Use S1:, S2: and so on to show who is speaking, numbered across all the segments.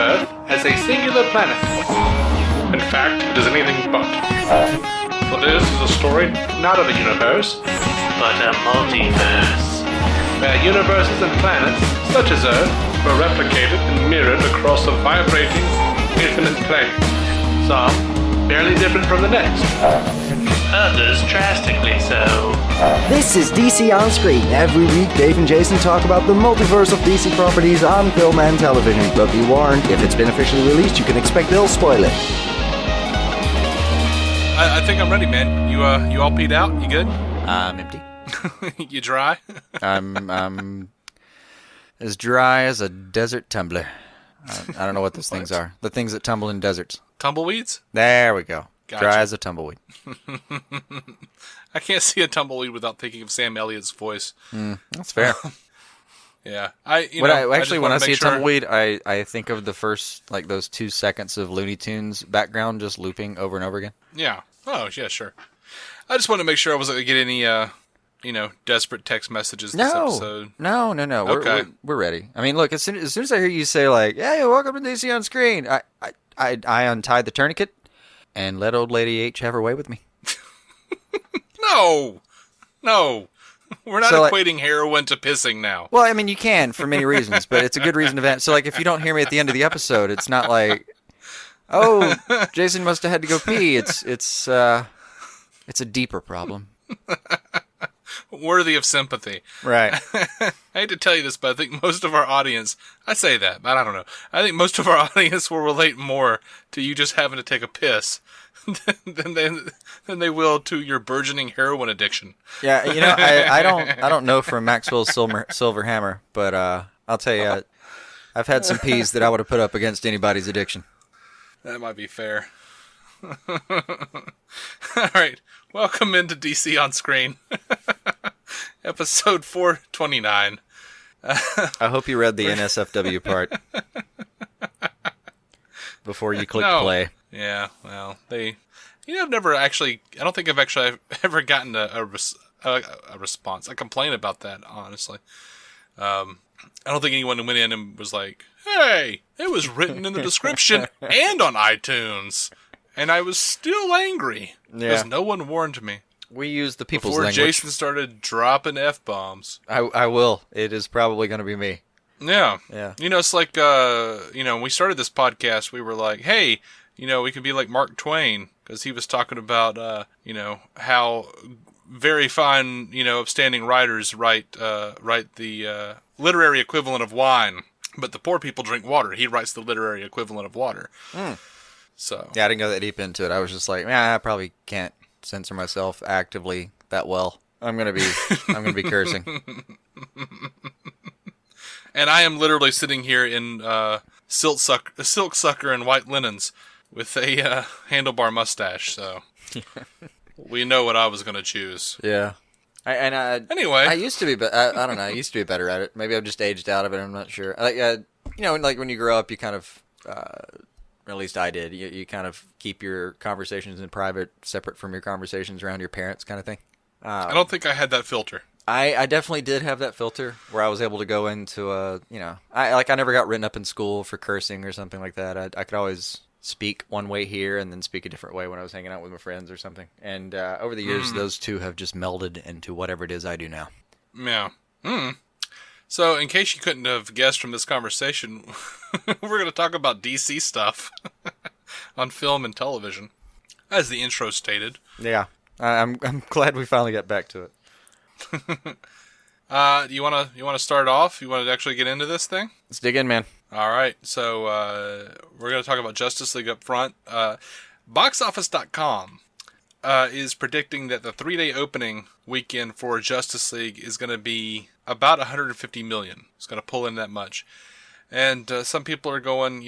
S1: Earth as a singular planet. In fact, it is anything but. For this is a story not of a universe,
S2: but a multiverse.
S1: Where universes and planets, such as Earth, were replicated and mirrored across a vibrating, infinite plane. Some barely different from the next.
S2: Others drastically so.
S3: This is DC On Screen. Every week, Dave and Jason talk about the multiverse of DC properties on film and television. But be warned, if it's been officially released, you can expect they'll spoil it.
S1: I think I'm ready, man. You all peed out? You good?
S4: I'm empty.
S1: You dry?
S4: I'm as dry as a desert tumbler. I don't know what those things are. The things that tumble in deserts.
S1: Tumbleweeds?
S4: There we go.
S1: Gotcha.
S4: Dry as a tumbleweed.
S1: I can't see a tumbleweed without thinking of Sam Elliott's voice.
S4: That's fair.
S1: Yeah.
S4: When I see a tumbleweed, I think of the first, like, those 2 seconds of Looney Tunes background just looping over and over again.
S1: Yeah. Oh, yeah, sure. I just wanted to make sure I wasn't going to get any, desperate text messages this episode.
S4: No.
S1: Okay.
S4: We're ready. I mean, look, as soon as I hear you say, like, hey, welcome to DC On Screen, I untied the tourniquet and let old lady H have her way with me.
S1: No. We're not
S4: So,
S1: equating heroin to pissing now.
S4: Well, I mean, you can for many reasons, but it's a good reason to vent. So, like, if you don't hear me at the end of the episode, it's not like, oh, Jason must have had to go pee. It's a deeper problem.
S1: Worthy of sympathy.
S4: Right.
S1: I hate to tell you this, but I think most of our audience, I say that, but I don't know. I think most of our audience will relate more to you just having to take a piss than they will to your burgeoning heroin addiction.
S4: Yeah, I don't know from Maxwell's Silver Hammer, but I'll tell you, I've had some peas that I would have put up against anybody's addiction.
S1: That might be fair. All right. Welcome into DC On Screen. Episode 429.
S4: I hope you read the NSFW part before you clicked play.
S1: Yeah, well, I've never actually, I don't think I've actually ever gotten a response, a complaint about that, honestly. I don't think anyone went in and was like, hey, it was written in the description and on iTunes. And I was still angry because no one warned me.
S4: We use the people's
S1: before
S4: language.
S1: Jason started dropping F-bombs.
S4: I will. It is probably going to be me.
S1: Yeah.
S4: Yeah.
S1: It's like, when we started this podcast, we were like, hey, we can be like Mark Twain, because he was talking about, how very fine, upstanding writers write the literary equivalent of wine, but the poor people drink water. He writes the literary equivalent of water. So
S4: yeah, I didn't go that deep into it. I was just like, I probably can't censor myself actively that well. I'm gonna be cursing.
S1: And I am literally sitting here in silk sucker and white linens with a handlebar mustache. So we know what I was gonna choose.
S4: Yeah.
S1: Anyway,
S4: I used to be, but I don't know. I used to be better at it. Maybe I've just aged out of it. I'm not sure. Like, like when you grow up, you kind of. At least I did. You kind of keep your conversations in private, separate from your conversations around your parents, kind of thing.
S1: I don't think I had that filter.
S4: I definitely did have that filter where I was able to go into I never got written up in school for cursing or something like that. I could always speak one way here and then speak a different way when I was hanging out with my friends or something. And over the years, those two have just melded into whatever it is I do now.
S1: Yeah. So, in case you couldn't have guessed from this conversation, we're going to talk about DC stuff on film and television, as the intro stated.
S4: Yeah, I'm glad we finally got back to it.
S1: You want to start off? You want to actually get into this thing?
S4: Let's dig in, man.
S1: All right. So, we're going to talk about Justice League up front. Boxoffice.com is predicting that the 3-day opening weekend for Justice League is going to be about 150 million. It's going to pull in that much. And some people are going,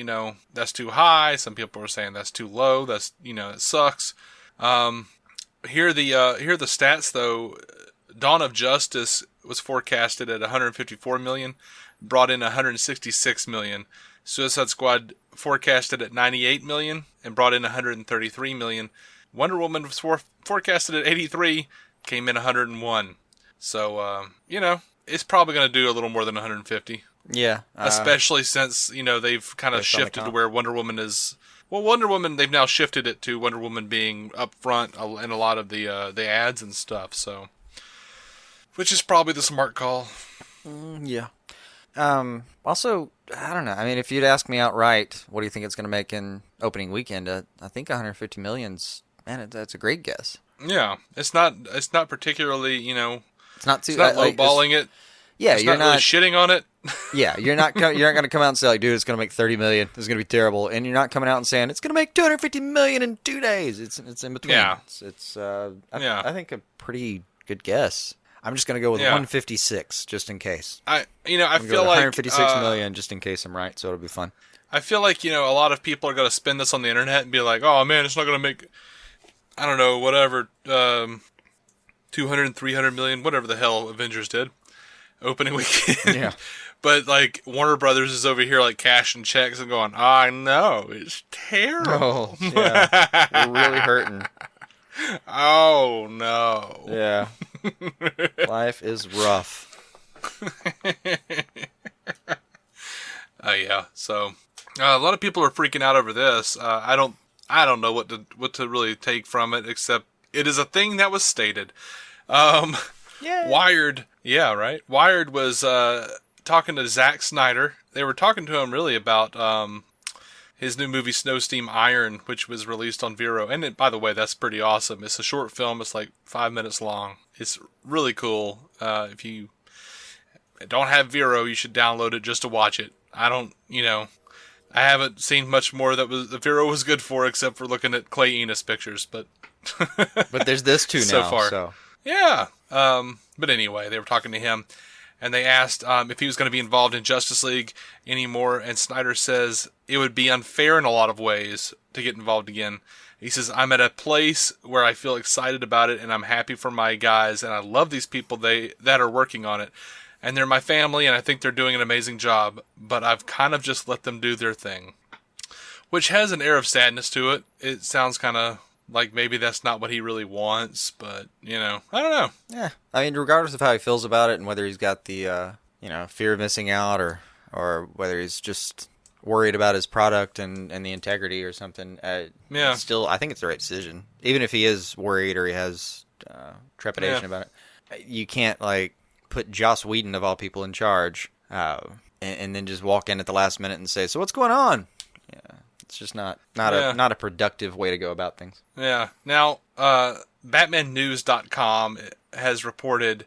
S1: that's too high. Some people are saying that's too low. That's, it sucks. Here are the stats, though. Dawn of Justice was forecasted at 154 million, brought in 166 million. Suicide Squad forecasted at 98 million and brought in 133 million. Wonder Woman was forecasted at 83, came in 101. So, it's probably going to do a little more than 150.
S4: Yeah.
S1: Especially since, they've kind of
S4: based on the
S1: shifted to
S4: comp.
S1: where Wonder Woman is... Well, Wonder Woman, they've now shifted it to Wonder Woman being up front in a lot of the ads and stuff, so... Which is probably the smart call.
S4: Yeah. Also, I don't know. I mean, if you'd ask me outright, what do you think it's going to make in opening weekend? I think 150 million's, man, that's a great guess.
S1: Yeah, it's not particularly,
S4: It's not too
S1: it's not
S4: like,
S1: lowballing it.
S4: Yeah,
S1: It's
S4: you're
S1: not really
S4: not.
S1: shitting on it.
S4: Yeah, you're not going to come out and say like, dude, it's going to make 30 million. It's going to be terrible, and you're not coming out and saying it's going to make 250 million in 2 days. It's in between.
S1: Yeah.
S4: I think a pretty good guess. I'm just going to go with 156 just in case.
S1: I feel like
S4: 156 million just in case I'm right, so it'll be fun.
S1: I feel like, a lot of people are going to spin this on the internet and be like, oh man, it's not going to make, I don't know, whatever, 200, 300 million, whatever the hell Avengers did opening weekend.
S4: Yeah.
S1: But like Warner Brothers is over here like cashing checks and going, I know, it's terrible.
S4: Oh, yeah. We're really hurting.
S1: Oh no.
S4: Yeah. Life is rough.
S1: Oh yeah. So a lot of people are freaking out over this. I don't know what to really take from it, except it is a thing that was stated.
S4: Yeah.
S1: Wired. Yeah, right. Wired was talking to Zack Snyder. They were talking to him really about his new movie Snow Steam Iron, which was released on Vero. And by the way, that's pretty awesome. It's a short film. It's like 5 minutes long. It's really cool. If you don't have Vero, you should download it just to watch it. I haven't seen much more that Vero was good for, except for looking at Clay Enos pictures. But
S4: there's this too now.
S1: So far.
S4: So.
S1: Yeah. But anyway, they were talking to him, and they asked if he was going to be involved in Justice League anymore, and Snyder says it would be unfair in a lot of ways to get involved again. He says, I'm at a place where I feel excited about it, and I'm happy for my guys, and I love these people that are working on it. And they're my family, and I think they're doing an amazing job, but I've kind of just let them do their thing. Which has an air of sadness to it. It sounds kind of like maybe that's not what he really wants, but, I don't know.
S4: Yeah. I mean, regardless of how he feels about it and whether he's got the, fear of missing out or whether he's just worried about his product and the integrity or something, still, I think it's the right decision. Even if he is worried or he has trepidation about it, you can't, put Joss Whedon, of all people, in charge and then just walk in at the last minute and say, so what's going on? Yeah. It's just not a productive way to go about things.
S1: Yeah. Now, BatmanNews.com has reported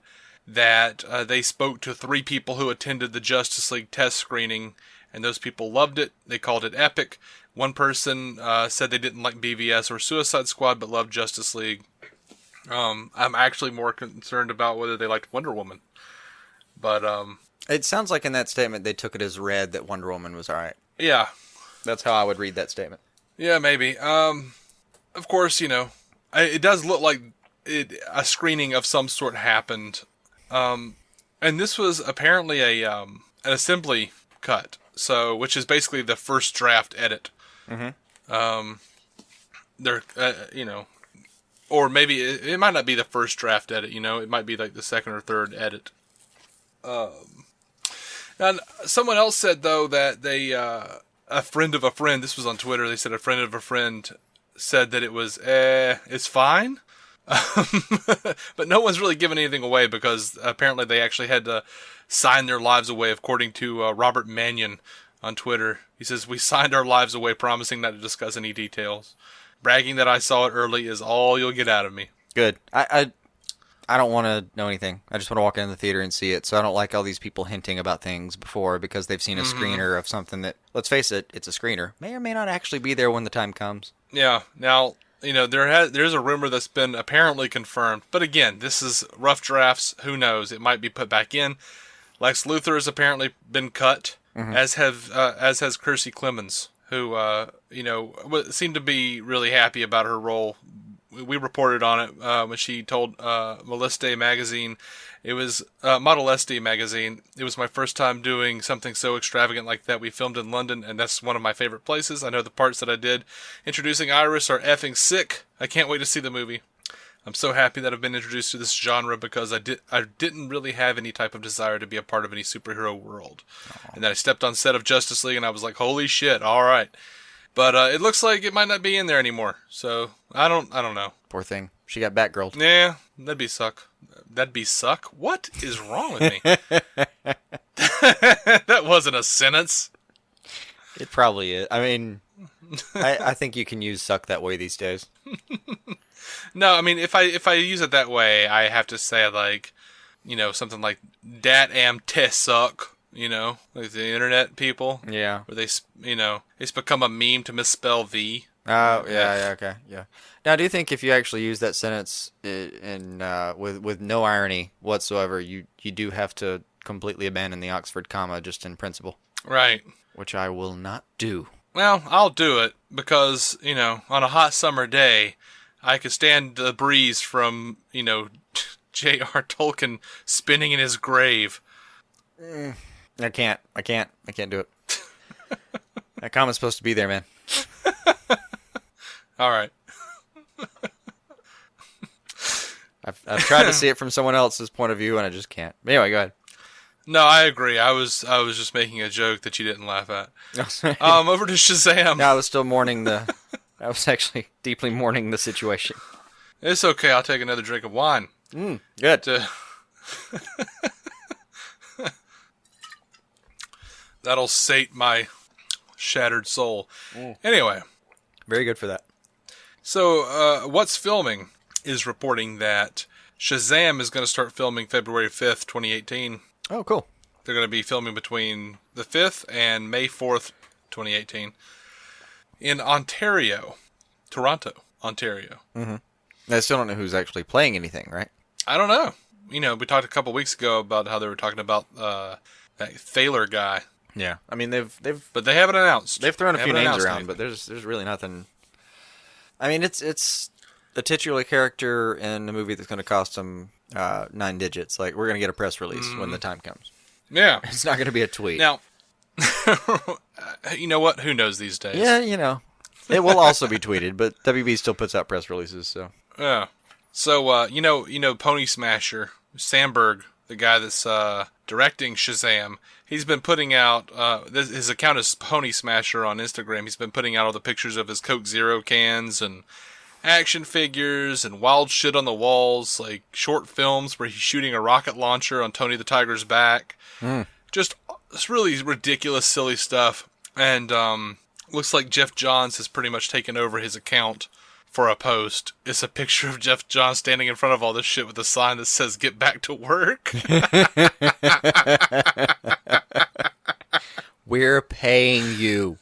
S1: that they spoke to 3 people who attended the Justice League test screening, and those people loved it. They called it epic. One person said they didn't like BVS or Suicide Squad, but loved Justice League. I'm actually more concerned about whether they liked Wonder Woman. But
S4: it sounds like in that statement they took it as read that Wonder Woman was all right.
S1: Yeah.
S4: That's how I would read that statement.
S1: Yeah, maybe. Of course, it does look like a screening of some sort happened. And this was apparently an assembly cut, which is basically the first draft edit. Mm-hmm. Or maybe it might not be the first draft edit, it might be like the second or third edit. And someone else said, though, that they, a friend of a friend, this was on Twitter, they said a friend of a friend said that it was, it's fine. But no one's really given anything away because apparently they actually had to sign their lives away, according to Robert Mannion on Twitter. He says, we signed our lives away, promising not to discuss any details. Bragging that I saw it early is all you'll get out of me.
S4: Good. I don't want to know anything. I just want to walk into the theater and see it. So I don't like all these people hinting about things before because they've seen a screener of something that, let's face it, it's a screener. May or may not actually be there when the time comes.
S1: Yeah. Now, there's a rumor that's been apparently confirmed. But again, this is rough drafts. Who knows? It might be put back in. Lex Luthor has apparently been cut, as has Kiersey Clemmons, who seemed to be really happy about her role. We reported on it when she told Model magazine. It was Model Este magazine. It was my first time doing something so extravagant like that. We filmed in London, and that's one of my favorite places. I know the parts that I did introducing Iris are effing sick. I can't wait to see the movie. I'm so happy that I've been introduced to this genre because I didn't really have any type of desire to be a part of any superhero world. And then I stepped on set of Justice League and I was like, holy shit, alright. But it looks like it might not be in there anymore. So, I don't know.
S4: Poor thing. She got Batgirled.
S1: Yeah, that'd be suck. That'd be suck? What is wrong with me? That wasn't a sentence.
S4: It probably is. I mean, I think you can use suck that way these days.
S1: No, I mean, if I use it that way, I have to say, like, you know, something like, dat am te suck, you know, like the internet people.
S4: Yeah.
S1: Where they, you know, it's become a meme to misspell the.
S4: Oh, yeah, okay, yeah. Now, do you think if you actually use that sentence in with no irony whatsoever, you do have to completely abandon the Oxford comma just in principle?
S1: Right.
S4: Which I will not do.
S1: Well, I'll do it because, you know, on a hot summer day, I could stand the breeze from, you know, J.R. Tolkien spinning in his grave.
S4: I can't do it. That comma's supposed to be there, man.
S1: All right.
S4: I've tried to see it from someone else's point of view, and I just can't. Anyway, go ahead.
S1: No, I agree. I was just making a joke that you didn't laugh at. Over to Shazam.
S4: No, I was still mourning I was actually deeply mourning the situation.
S1: It's okay. I'll take another drink of wine.
S4: Good.
S1: That'll sate my shattered soul. Anyway.
S4: Very good for that.
S1: So, What's Filming is reporting that Shazam is going to start filming February 5th, 2018.
S4: Oh, cool.
S1: They're going to be filming between the 5th and May 4th, 2018. In Ontario. Toronto, Ontario.
S4: Mm-hmm. I still don't know who's actually playing anything, right?
S1: I don't know. You know, we talked a couple weeks ago about how they were talking about that Thaler guy.
S4: Yeah. I mean, they've
S1: But they haven't announced.
S4: They've thrown a few names around,
S1: anything.
S4: but there's really nothing. I mean, it's the titular character in a movie that's going to cost them 9 digits. Like, we're going to get a press release when the time comes.
S1: Yeah.
S4: It's not going to be a tweet.
S1: Now, you know what? Who knows these days?
S4: Yeah, you know. It will also be tweeted, but WB still puts out press releases, so.
S1: Yeah. So, you know, PonySmasher, Sandberg, the guy that's directing Shazam, he's been putting out, his account is PonySmasher on Instagram. He's been putting out all the pictures of his Coke Zero cans and action figures and wild shit on the walls, like short films where he's shooting a rocket launcher on Tony the Tiger's back. Just it's really ridiculous, silly stuff. And looks like Geoff Johns has pretty much taken over his account for a post. It's a picture of Geoff Johns standing in front of all this shit with a sign that says, "Get back to work."
S4: We're paying you.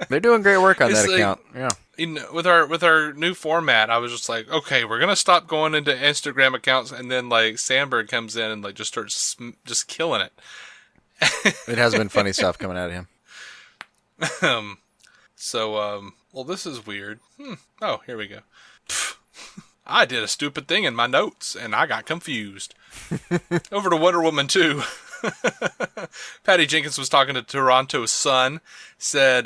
S4: They're doing great work on that account. Yeah.
S1: With our new format, I was just like, okay, we're gonna stop going into Instagram accounts, and then like Sandberg comes in and like just starts just killing it.
S4: It has been funny stuff coming out of him.
S1: Well, this is weird. Oh, here we go. I did a stupid thing in my notes, and I got confused. Over to Wonder Woman 2. Patty Jenkins was talking to Toronto's Sun, said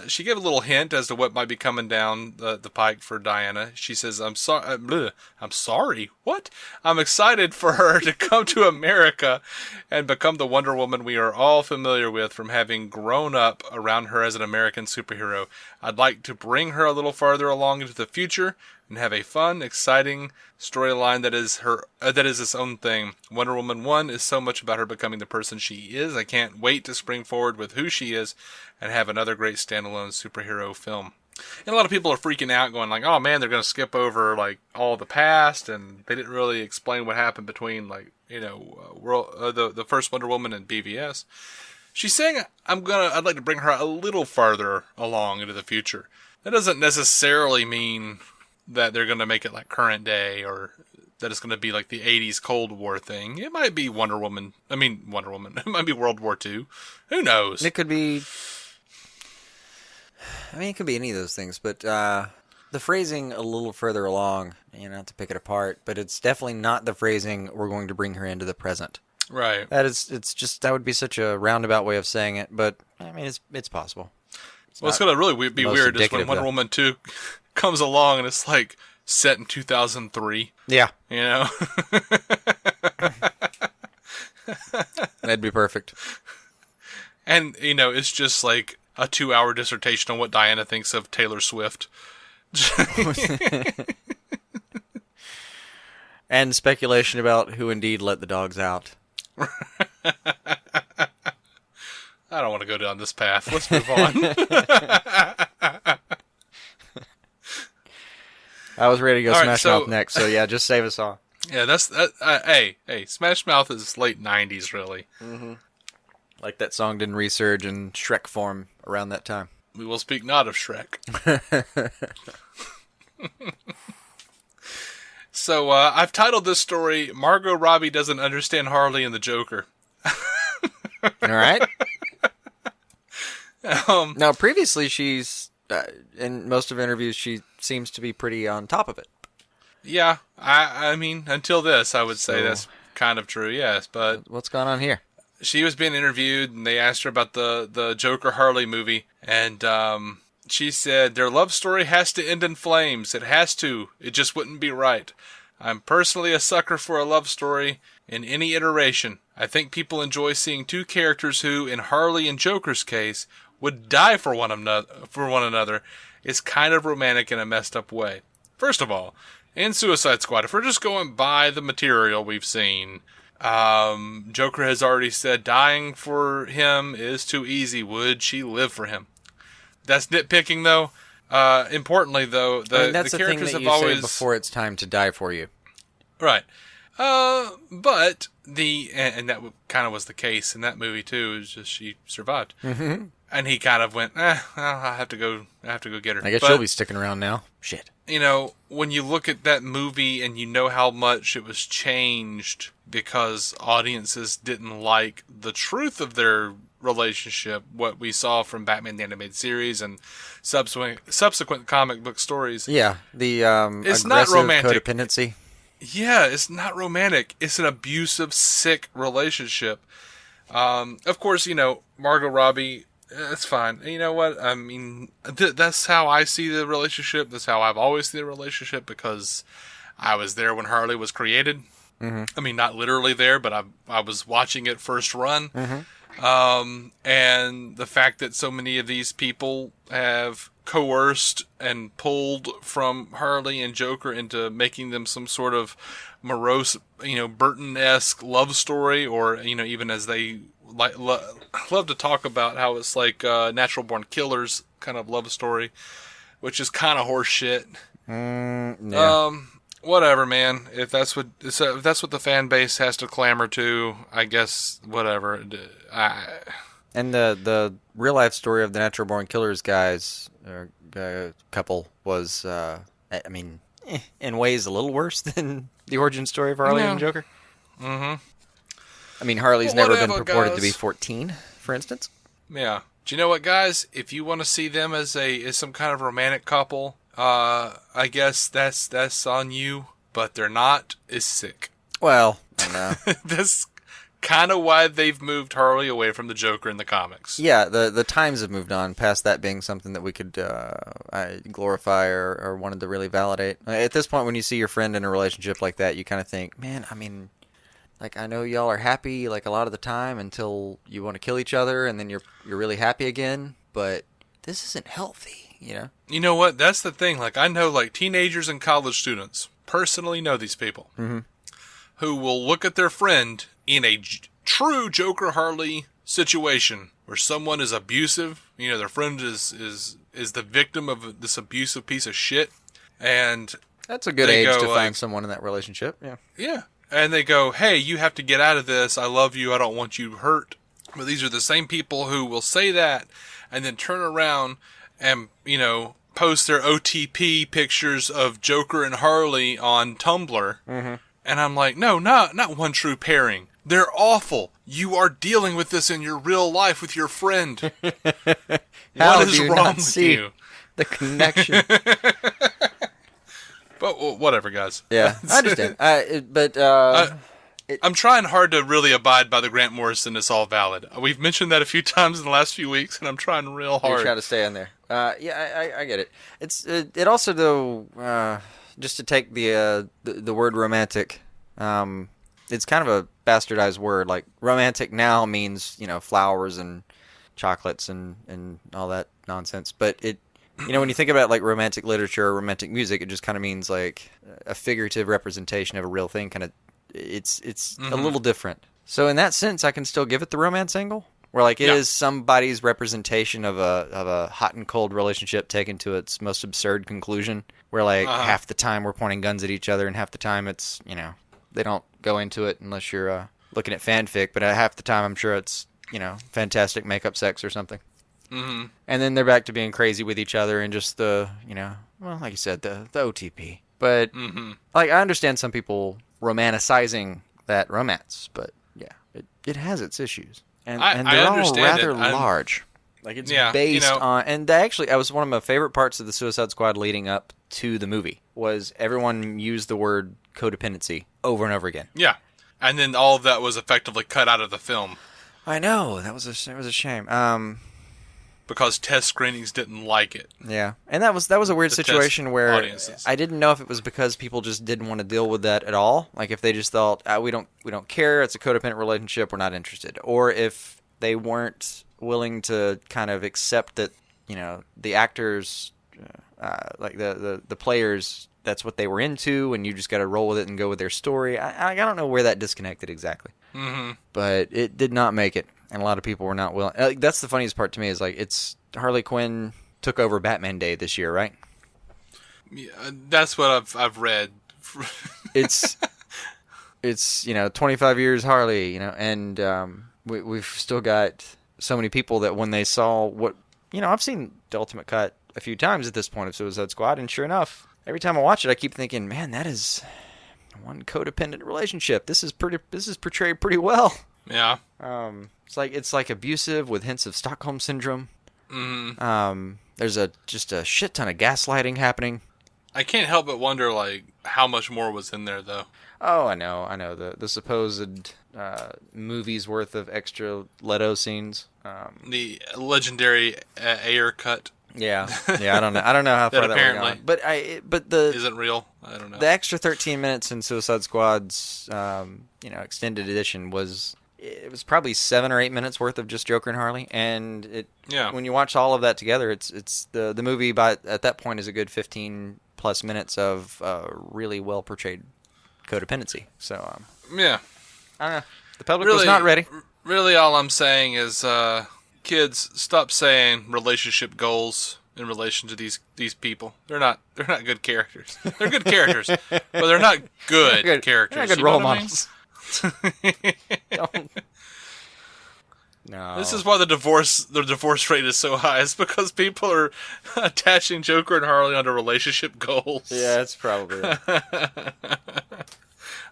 S1: she gave a little hint as to what might be coming down the pike for Diana. She says, I'm sorry, what? I'm excited for her to come to America and become the Wonder Woman we are all familiar with from having grown up around her as an American superhero. I'd like to bring her a little farther along into the future and have a fun, exciting storyline that is its own thing. Wonder Woman 1 is so much about her becoming the person she is. I can't wait to spring forward with who she is and have another great standalone superhero film. And a lot of people are freaking out, going like, oh man, they're going to skip over like all the past, and they didn't really explain what happened between like, you know, the first Wonder Woman and BVS. She's saying I'd like to bring her a little farther along into the future. That doesn't necessarily mean that they're going to make it like current day, or that it's going to be like the 80s Cold War thing. It might be Wonder Woman. It might be World War II. Who knows?
S4: It could be... I mean, it could be any of those things, but the phrasing a little further along, you know, not to pick it apart, but it's definitely not the phrasing, we're going to bring her into the present.
S1: Right.
S4: That would be such a roundabout way of saying it, but, I mean, it's possible.
S1: What's going to really be
S4: most
S1: weird is when
S4: indicative,
S1: Wonder
S4: though.
S1: Woman 2 comes along and it's like set in 2003.
S4: Yeah,
S1: You know?
S4: that'd be perfect.
S1: And, you know, it's just like a 2-hour dissertation on what Diana thinks of Taylor Swift.
S4: And speculation about who indeed let the dogs out.
S1: I don't want to go down this path. Let's move on.
S4: I was ready to go
S1: All right,
S4: Smash
S1: so-
S4: Mouth next, so yeah, just save us all.
S1: Yeah, hey, Smash Mouth is late 90s, really.
S4: Like that song didn't resurge in Shrek form around that time.
S1: We will speak not of Shrek. So, I've titled this story, Margot Robbie Doesn't Understand Harley and the Joker.
S4: All right.
S1: Um,
S4: Now, previously, she's in most of her interviews, she seems to be pretty on top of it.
S1: Yeah, I mean, until this, I would say
S4: So-
S1: that's kind of true, yes. But
S4: What's going on here?
S1: she was being interviewed, and they asked her about the Joker Harley movie, and she said, their love story has to end in flames. It has to. It just wouldn't be right. I'm personally a sucker for a love story in any iteration. I think people enjoy seeing two characters who, in Harley and Joker's case, would die for one another. It's kind of romantic in a messed up way. First of all, in Suicide Squad, if we're just going by the material we've seen, Joker has already said dying for him is too easy. Would she live for him? That's nitpicking, though. Importantly, though,
S4: That's
S1: the
S4: the thing
S1: characters
S4: that
S1: have
S4: you
S1: always
S4: say before it's time to die for you.
S1: right. But and that kind of was the case in that movie too. It was just she survived, and he kind of went, well, I have to go get her.
S4: I guess
S1: But,
S4: she'll be sticking around now. Shit.
S1: you know, when you look at that movie and you know how much it was changed because audiences didn't like the truth of their relationship, what we saw from Batman the Animated Series and subsequent comic book stories.
S4: Yeah, the
S1: It's not
S4: aggressive
S1: romantic.
S4: codependency.
S1: Yeah, it's not romantic. It's an abusive, sick relationship. Of course, you know, Margot Robbie, it's fine. You know what? I mean, that's how I see the relationship. That's how I've always seen the relationship because I was there when Harley was created. I mean, not literally there, but I was watching it first run. And the fact that so many of these people have coerced and pulled from Harley and Joker into making them some sort of morose, you know, Burton-esque love story, or, you know, even as they love to talk about how it's like Natural Born Killers kind of love story, which is kind of horse shit.
S4: Yeah.
S1: Whatever, man. If that's what the fan base has to clamor to, I guess whatever.
S4: And the real life story of the Natural Born Killers guys, or couple, was, I mean, in ways a little worse than the origin story of Harley and Joker. I mean, Harley's
S1: Well,
S4: never been
S1: whatever,
S4: purported to
S1: guys.
S4: be 14, for instance.
S1: Yeah. Do you know what, guys? If you want to see them as some kind of romantic couple, I guess that's on you. But they're not. Is sick.
S4: Well, I don't know.
S1: That's kind of why they've moved Harley away from the Joker in the comics.
S4: Yeah, the times have moved on past that being something that we could glorify or wanted to really validate. At this point, when you see your friend in a relationship like that, you kind of think, man, I mean, like, I know y'all are happy like a lot of the time until you want to kill each other, and then you're really happy again, but this isn't healthy, you know?
S1: You know what? That's the thing. Like, I know, like, teenagers and college students personally know these people who will look at their friend in a true Joker Harley situation where someone is abusive. You know, their friend is the victim of this abusive piece of shit, and
S4: That's a good
S1: They
S4: age
S1: go,
S4: to
S1: like-
S4: find someone in that relationship, yeah.
S1: yeah, and they go, "Hey, you have to get out of this. I love you. I don't want you hurt." But these are the same people who will say that and then turn around and, you know, post their OTP pictures of Joker and Harley on Tumblr. And I'm like, no, not one true pairing. They're awful. You are dealing with this in your real life with your friend.
S4: How
S1: What is
S4: do you
S1: wrong
S4: not
S1: with
S4: see
S1: you?
S4: the connection?
S1: But whatever, guys.
S4: Yeah, I understand.
S1: I'm trying hard to really abide by the Grant Morrison "It's all valid." We've mentioned that a few times in the last few weeks, and I'm trying real hard.
S4: You're trying to stay in there. I get it. It also though, just to take the word romantic, it's kind of a bastardized word. Like romantic now means flowers and chocolates and all that nonsense. But it, when you think about like romantic literature or romantic music, it just kind of means like a figurative representation of a real thing. Kind of, it's a little different. So in that sense, I can still give it the romance angle, where like it is somebody's representation of a hot and cold relationship taken to its most absurd conclusion, where like half the time we're pointing guns at each other, and half the time it's they don't go into it unless you're looking at fanfic, but half the time I'm sure it's fantastic makeup sex or something. Mm-hmm. And then they're back to being crazy with each other and just the well, like you said, the OTP. But like I understand some people romanticizing that romance, but yeah, it has its issues, and they're all rather large. Like it's based on, and actually, that was one of my favorite parts of the Suicide Squad leading up to the movie was everyone used the word codependency over and over again.
S1: Yeah, and then all of that was effectively cut out of the film.
S4: I know it was a shame.
S1: Because test screenings didn't like it.
S4: Yeah, and that was a weird situation where audiences. I didn't know if it was because people just didn't want to deal with that at all. Like if they just thought we don't care, it's a codependent relationship, we're not interested, or if they weren't willing to kind of accept that the actors, like the players, that's what they were into, and you just got to roll with it and go with their story. I don't know where that disconnected exactly, but it did not make it. And a lot of people were not willing. That's the funniest part to me is like it's Harley Quinn took over Batman Day this year, right?
S1: Yeah, that's what I've read.
S4: it's 25 years Harley, and we've still got so many people that when they saw what I've seen the Ultimate Cut a few times at this point of Suicide Squad, and sure enough, every time I watch it, I keep thinking, man, that is one codependent relationship. This is portrayed pretty well.
S1: Yeah.
S4: It's like abusive with hints of Stockholm syndrome.
S1: Mm-hmm.
S4: There's just a shit ton of gaslighting happening.
S1: I can't help but wonder like how much more was in there though.
S4: Oh, I know. The supposed movie's worth of extra Leto scenes.
S1: The legendary Ayer cut.
S4: Yeah. I don't know how far that went on. But the
S1: isn't real. I don't know.
S4: The extra 13 minutes in Suicide Squad's extended edition was. It was probably 7 or 8 minutes worth of just Joker and Harley, and when you watch all of that together, it's the movie at that point is a good 15 plus minutes of really well portrayed codependency. So
S1: yeah,
S4: I don't know. The public was not ready.
S1: Really, all I'm saying is, kids, stop saying relationship goals in relation to these people. They're not good characters. They're good characters, but they're not good characters.
S4: They're not good role models. No.
S1: This is why the divorce rate is so high. It's because people are attaching Joker and Harley onto relationship goals.
S4: Yeah, that's probably it.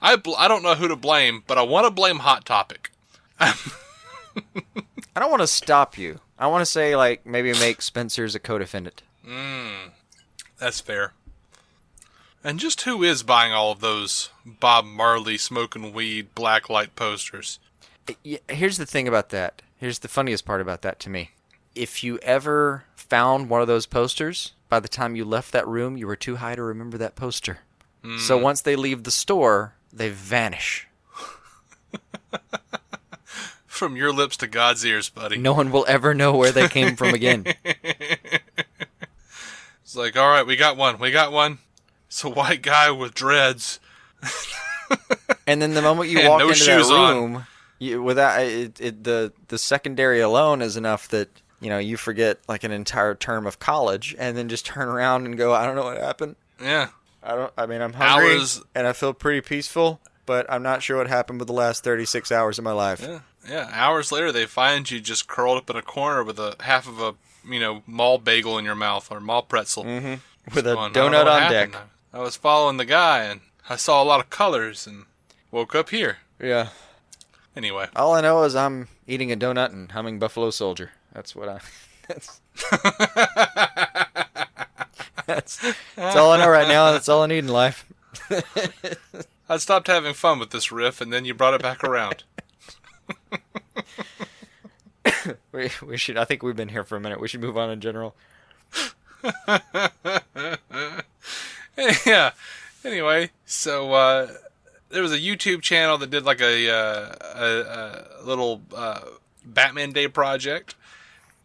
S1: I don't know who to blame, but I want to blame Hot Topic.
S4: I don't want to stop you. I want to say like maybe make Spencer's a co-defendant.
S1: That's fair. And just who is buying all of those Bob Marley smoking weed blacklight posters?
S4: Here's the thing about that. Here's the funniest part about that to me. If you ever found one of those posters, by the time you left that room, you were too high to remember that poster. So once they leave the store, they vanish.
S1: From your lips to God's ears, buddy.
S4: No one will ever know where they came from again.
S1: It's like, all right, we got one. It's a white guy with dreads.
S4: And then the moment you walk into that room, the secondary alone is enough that you forget like an entire term of college, and then just turn around and go, I don't know what happened.
S1: Yeah,
S4: I'm hungry and I feel pretty peaceful, but I'm not sure what happened with the last 36 hours of my life.
S1: Yeah. Hours later, they find you just curled up in a corner with half of a mall bagel in your mouth or mall pretzel,
S4: with a donut on deck.
S1: I was following the guy, and I saw a lot of colors, and woke up here.
S4: Yeah.
S1: Anyway.
S4: All I know is I'm eating a donut and humming Buffalo Soldier. That's what that's all I know right now. That's all I need in life.
S1: I stopped having fun with this riff, and then you brought it back around.
S4: We should. I think we've been here for a minute. We should move on in general.
S1: Yeah. Anyway, so there was a YouTube channel that did like a little Batman Day project,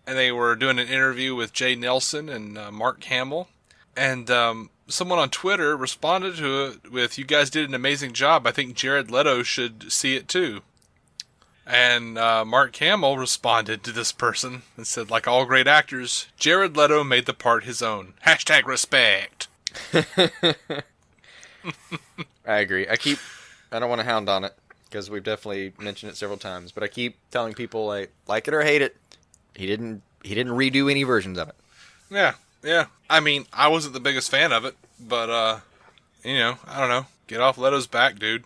S1: and they were doing an interview with Jay Nelson and Mark Hamill, and someone on Twitter responded to it with, "You guys did an amazing job. I think Jared Leto should see it too." And Mark Hamill responded to this person and said, "Like all great actors, Jared Leto made the part his own. #respect."
S4: I agree. I don't want to hound on it because we've definitely mentioned it several times, but I keep telling people like it or hate it, he didn't redo any versions of it.
S1: Yeah. I mean, I wasn't the biggest fan of it, but I don't know. Get off Leto's back, dude.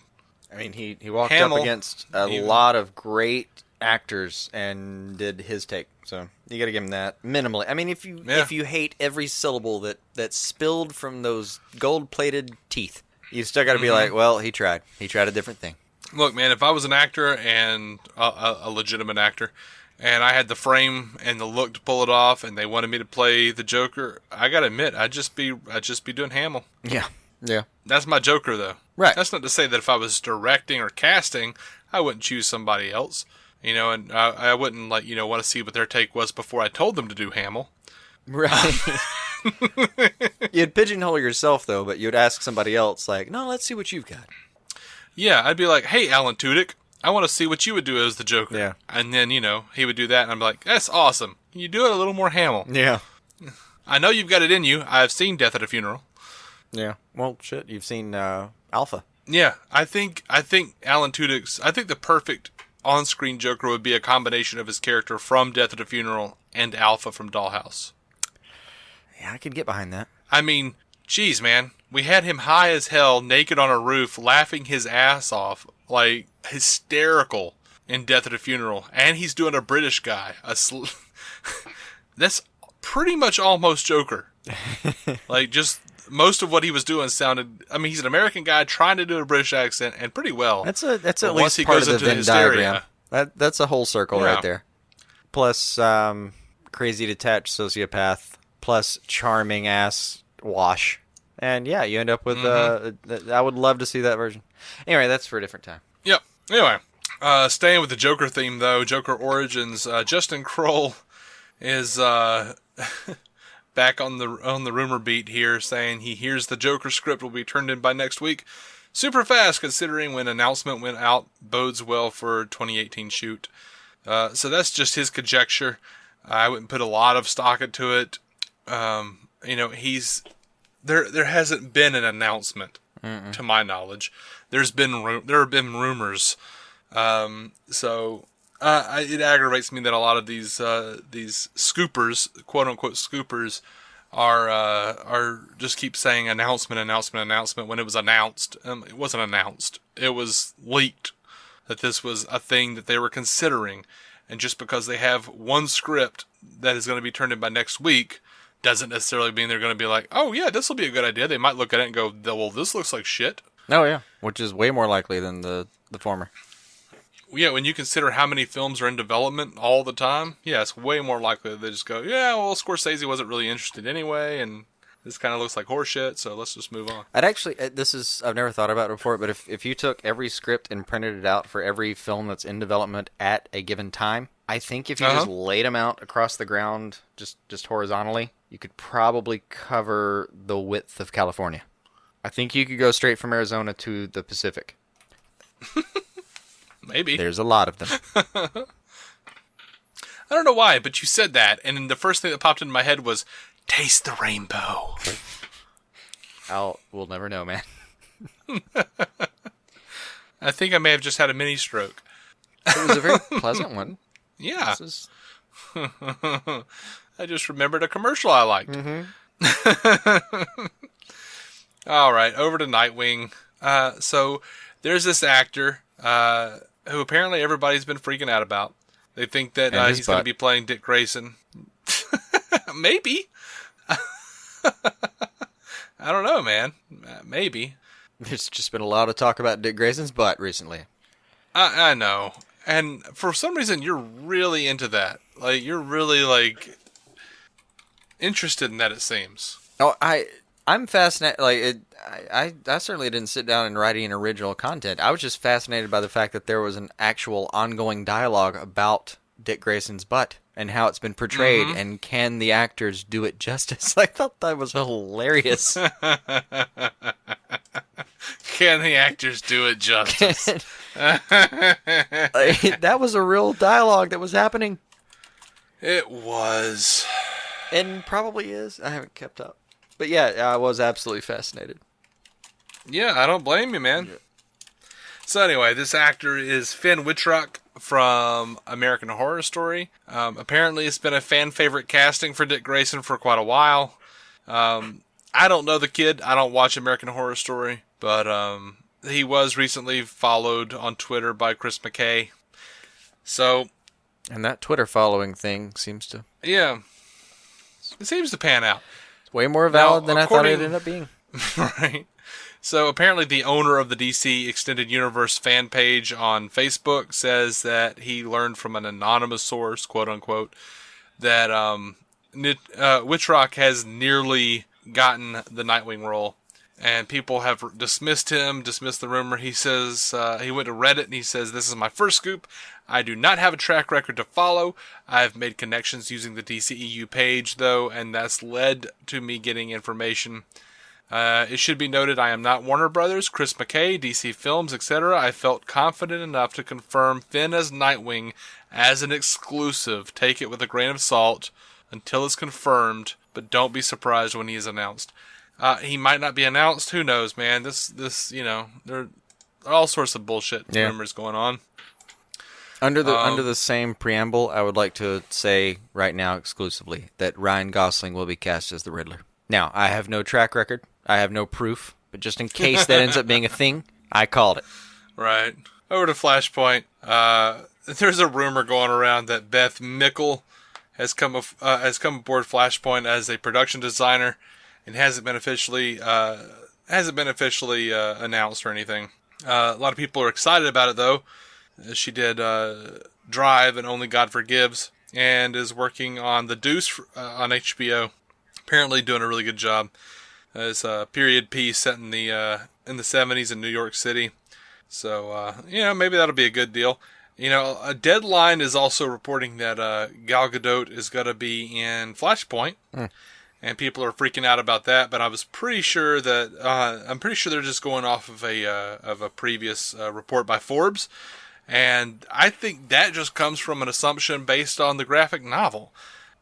S4: I mean, he walked
S1: Hamill,
S4: up against a lot of great actors and did his take. So you got to give him that minimally. I mean, if you hate every syllable that spilled from those gold-plated teeth, you still got to be like, well, he tried. He tried a different thing.
S1: Look, man, if I was an actor and a legitimate actor, and I had the frame and the look to pull it off, and they wanted me to play the Joker, I gotta admit, I'd just be doing Hamill.
S4: Yeah.
S1: That's my Joker, though.
S4: Right.
S1: That's not to say that if I was directing or casting, I wouldn't choose somebody else. And I wouldn't want to see what their take was before I told them to do Hamill.
S4: Right. You'd pigeonhole yourself, though, but you'd ask somebody else, like, no, let's see what you've got.
S1: Yeah, I'd be like, hey, Alan Tudyk, I want to see what you would do as the Joker.
S4: Yeah.
S1: And then, he would do that, and I'm like, that's awesome. Can you do it a little more Hamill?
S4: Yeah.
S1: I know you've got it in you. I've seen Death at a Funeral.
S4: Yeah. Well, shit, you've seen Alpha.
S1: Yeah, I think Alan Tudyk's, I think the perfect on-screen Joker would be a combination of his character from Death at a Funeral and Alpha from Dollhouse.
S4: Yeah, I could get behind that.
S1: I mean, geez, man. We had him high as hell, naked on a roof, laughing his ass off, like, hysterical in Death at a Funeral. And he's doing a British guy. That's pretty much almost Joker. Like, just most of what he was doing sounded... I mean, he's an American guy trying to do a British accent, and pretty well.
S4: That's at least
S1: once he
S4: part
S1: goes
S4: of the
S1: into
S4: Venn
S1: hysteria,
S4: diagram. That's a whole circle
S1: Yeah.
S4: right there. Plus, crazy detached sociopath. Plus, charming ass wash. And yeah, you end up with... I would love to see that version. Anyway, that's for a different time.
S1: Yep. Anyway, staying with the Joker theme, though, Joker Origins, Justin Kroll is back on the rumor beat here, saying he hears the Joker script will be turned in by next week. Super fast, considering when announcement went out, bodes well for 2018 shoot. So that's just his conjecture. I wouldn't put a lot of stock into it. There hasn't been an announcement, to my knowledge. There have been rumors. It aggravates me that a lot of these scoopers, quote unquote scoopers, are just keep saying announcement when it was announced. It wasn't announced. It was leaked that this was a thing that they were considering. And just because they have one script that is going to be turned in by next week doesn't necessarily mean they're going to be like, oh yeah, this will be a good idea. They might look at it and go, well, this looks like shit.
S4: Oh yeah, which is way more likely than the former.
S1: Yeah, when you consider how many films are in development all the time, yeah, it's way more likely that they just go, yeah, well, Scorsese wasn't really interested anyway, and this kind of looks like horseshit, so let's just move on.
S4: I've never thought about it before, but if you took every script and printed it out for every film that's in development at a given time, I think if you just laid them out across the ground, just horizontally, you could probably cover the width of California. I think you could go straight from Arizona to the Pacific.
S1: Maybe.
S4: There's a lot of them.
S1: I don't know why, but you said that, and then the first thing that popped into my head was, taste the rainbow.
S4: We'll never know, man.
S1: I think I may have just had a mini stroke.
S4: It was a very pleasant one.
S1: Yeah. I just remembered a commercial I liked. Mm-hmm. All right, over to Nightwing. So there's this actor who apparently everybody's been freaking out about. They think that he's going to be playing Dick Grayson. Maybe. I don't know, man. Maybe.
S4: There's just been a lot of talk about Dick Grayson's butt recently.
S1: I know. And for some reason, you're really into that. Like, you're really, like, interested in that, it seems.
S4: Oh, I'm fascinated. Like, I certainly didn't sit down and write any original content. I was just fascinated by the fact that there was an actual ongoing dialogue about Dick Grayson's butt and how it's been portrayed, and can the actors do it justice? I thought that was hilarious.
S1: Can the actors do it justice?
S4: That was a real dialogue that was happening.
S1: It was.
S4: And probably is. I haven't kept up. But yeah, I was absolutely fascinated.
S1: Yeah, I don't blame you, man. Yeah. So anyway, this actor is Finn Witrrock from American Horror Story. Apparently, it's been a fan favorite casting for Dick Grayson for quite a while. I don't know the kid. I don't watch American Horror Story, but he was recently followed on Twitter by Chris McKay. So,
S4: and that Twitter following thing seems to...
S1: Yeah. It seems to pan out.
S4: It's way more valid than I thought it ended up being.
S1: Right. So apparently the owner of the DC Extended Universe fan page on Facebook says that he learned from an anonymous source, quote unquote, that Witrrock has nearly gotten the Nightwing role. And people have dismissed the rumor. He says, he went to Reddit and he says, "This is my first scoop. I do not have a track record to follow. I've made connections using the DCEU page, though, and that's led to me getting information. It should be noted I am not Warner Brothers, Chris McKay, DC Films, etc. I felt confident enough to confirm Finn as Nightwing as an exclusive. Take it with a grain of salt until it's confirmed, but don't be surprised when he is announced." He might not be announced. Who knows, man? This, you know, there are all sorts of bullshit rumors going on.
S4: Under the same preamble, I would like to say right now exclusively that Ryan Gosling will be cast as the Riddler. Now, I have no track record. I have no proof. But just in case that ends up being a thing, I called it. Right.
S1: Over to Flashpoint. There's a rumor going around that Beth Mickle has come aboard Flashpoint as a production designer. It hasn't been officially announced or anything. A lot of people are excited about it, though. She did Drive and Only God Forgives, and is working on The Deuce on HBO. Apparently, doing a really good job. It's a period piece set in the 70s in New York City. So maybe that'll be a good deal. A Deadline is also reporting that Gal Gadot is going to be in Flashpoint. And people are freaking out about that, but I was pretty sure that they're just going off of a previous report by Forbes, and I think that just comes from an assumption based on the graphic novel.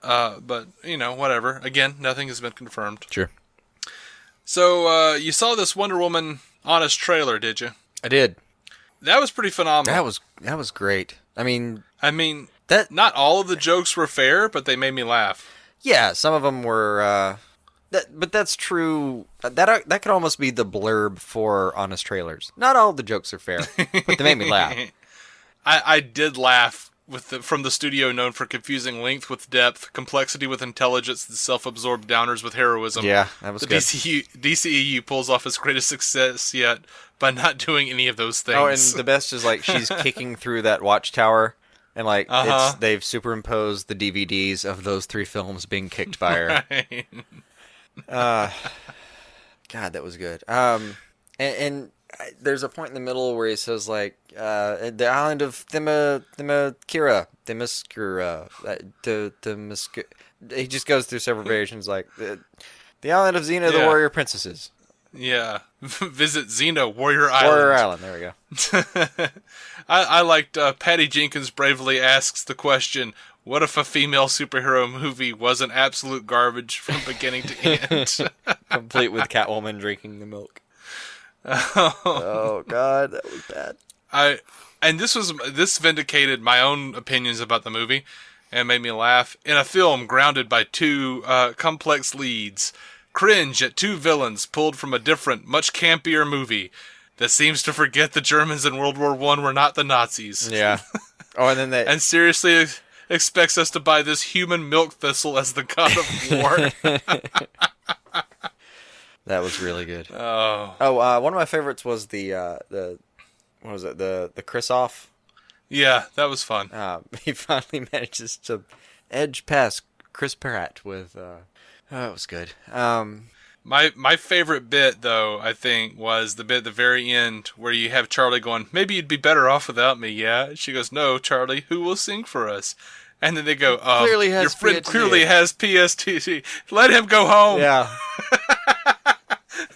S1: But whatever. Again, nothing has been confirmed.
S4: Sure.
S1: So you saw this Wonder Woman Honest trailer, did you?
S4: I did.
S1: That was pretty phenomenal.
S4: That was great. I mean
S1: that not all of the jokes were fair, but they made me laugh.
S4: Yeah, some of them were, but that's true. That could almost be the blurb for Honest Trailers. Not all the jokes are fair, but they made me laugh.
S1: I did laugh from the studio known for confusing length with depth, complexity with intelligence, and self-absorbed downers with heroism.
S4: Yeah, that was good.
S1: DCEU pulls off its greatest success yet by not doing any of those things.
S4: Oh, and the best is she's kicking through that watchtower. And they've superimposed the DVDs of those 3 films being kicked by her. Right. God, that was good. And there's a point in the middle where he says the island of Themyscira. He just goes through several variations the island of Xena, the warrior princesses.
S1: Yeah, visit Xena, Warrior Island.
S4: Warrior Island, there we go.
S1: I liked Patty Jenkins bravely asks the question, what if a female superhero movie was an absolute garbage from beginning to end?
S4: Complete with Catwoman drinking the milk. Oh, God, that was bad.
S1: This vindicated my own opinions about the movie and made me laugh. In a film grounded by 2 complex leads, cringe at 2 villains pulled from a different, much campier movie that seems to forget the Germans in World War I were not the Nazis.
S4: Yeah. Oh, and then
S1: and seriously expects us to buy this human milk thistle as the god of war.
S4: That was really good.
S1: Oh,
S4: One of my favorites was the what was it? The Chris off.
S1: yeah, that was fun.
S4: He finally manages to edge past Chris Pratt with. It was good.
S1: My favorite bit, though, I think, was the bit at the very end where you have Charlie going, maybe you'd be better off without me, yeah? She goes, no, Charlie, who will sing for us? And then they go, your friend clearly has PSTD. Let him go home.
S4: Yeah.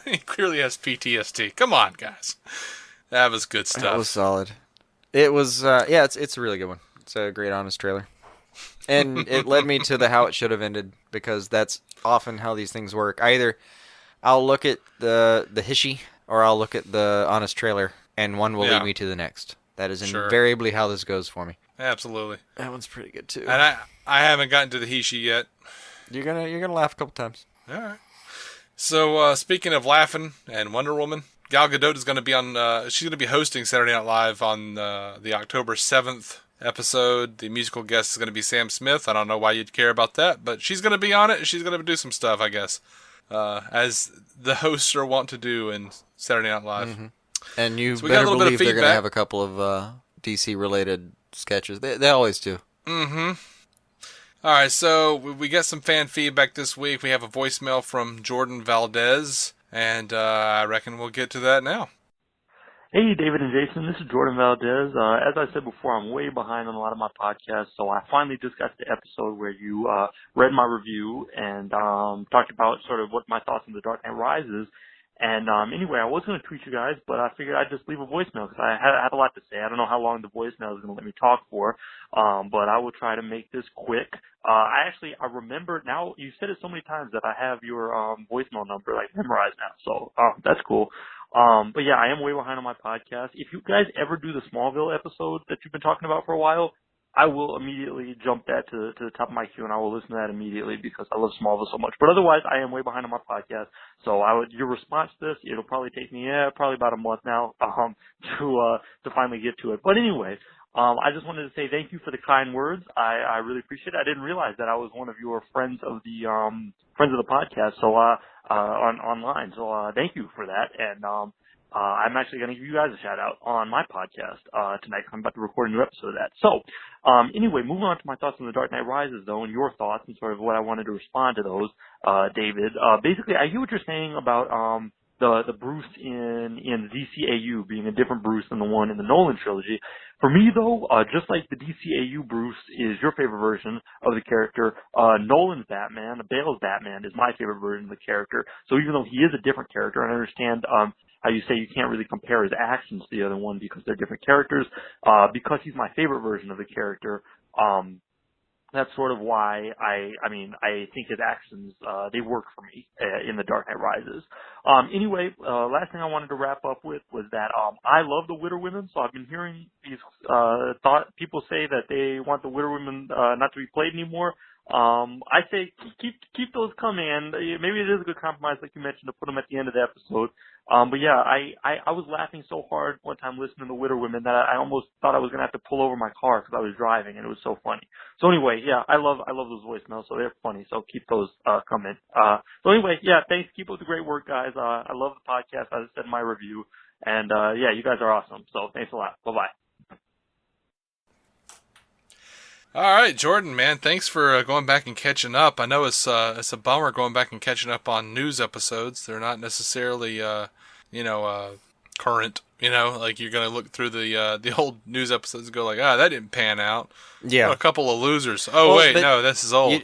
S1: He clearly has PTSD. Come on, guys. That was good stuff.
S4: That was solid. It was, it's a really good one. It's a great, honest trailer. And it led me to the how it should have ended, because that's often how these things work. I'll look at the Hishy, or I'll look at the honest trailer, and one will lead me to the next. That is invariably how this goes for me.
S1: Absolutely.
S4: That one's pretty good too.
S1: And I haven't gotten to the Hishy yet.
S4: You're gonna laugh a couple times.
S1: All right. So speaking of laughing and Wonder Woman, Gal Gadot is going to be on. She's going to be hosting Saturday Night Live on the October 7th episode. The musical guest is going to be Sam Smith. I don't know why you'd care about that, but she's going to be on it. She's going to do some stuff, I guess, as the hosts are wont to do in Saturday Night Live.
S4: Mm-hmm. And you
S1: so
S4: better believe they're going to have a couple of DC-related sketches. They always do.
S1: Mm-hmm. All right, so we got some fan feedback this week. We have a voicemail from Jordan Valdez, and I reckon we'll get to that now.
S5: Hey, David and Jason, this is Jordan Valdez. As I said before, I'm way behind on a lot of my podcasts, so I finally just got to the episode where you read my review and talked about sort of what my thoughts on The Dark Knight Rises. And anyway, I was going to tweet you guys, but I figured I'd just leave a voicemail because I had a lot to say. I don't know how long the voicemail is going to let me talk for, but I will try to make this quick. I remember now, you said it so many times that I have your voicemail number like memorized now, so that's cool. But yeah, I am way behind on my podcast. If you guys ever do the Smallville episode that you've been talking about for a while, I will immediately jump that to the top of my queue, and I will listen to that immediately because I love Smallville so much. But otherwise, I am way behind on my podcast. So your response to this, it'll probably take me probably about a month now to finally get to it. But anyway, I just wanted to say thank you for the kind words. I really appreciate it. I didn't realize that I was one of your friends of the podcast. So online. So thank you for that. And I'm actually going to give you guys a shout out on my podcast tonight. I'm about to record a new episode of that. So anyway, moving on to my thoughts on The Dark Knight Rises, though, and your thoughts and sort of what I wanted to respond to those, David. Basically, I hear what you're saying about the Bruce in DCAU being a different Bruce than the one in the Nolan trilogy. For me, though, just like the DCAU Bruce is your favorite version of the character, Nolan's Batman, Bale's Batman, is my favorite version of the character. So even though he is a different character, and I understand how you say you can't really compare his actions to the other one because they're different characters, because he's my favorite version of the character, that's sort of why I think his actions, they work for me in The Dark Knight Rises. Anyway, last thing I wanted to wrap up with was that I love the Witter Women, so I've been hearing these people say that they want the Witter Women not to be played anymore. I say keep those coming, and maybe it is a good compromise, like you mentioned, to put them at the end of the episode. But yeah, I was laughing so hard one time listening to Witter Women that I almost thought I was gonna have to pull over my car because I was driving, and it was so funny. So anyway, yeah, I love those voicemails, so they're funny. So keep those coming. So anyway, yeah, thanks. Keep up the great work, guys. I love the podcast, as I said in my review, and yeah, you guys are awesome. So thanks a lot. Bye bye.
S1: All right, Jordan, man, thanks for going back and catching up. I know it's a bummer going back and catching up on news episodes. They're not necessarily, current. Like you're gonna look through the old news episodes and go like, that didn't pan out.
S4: Yeah,
S1: what a couple of losers. Oh well, wait, no, this is old.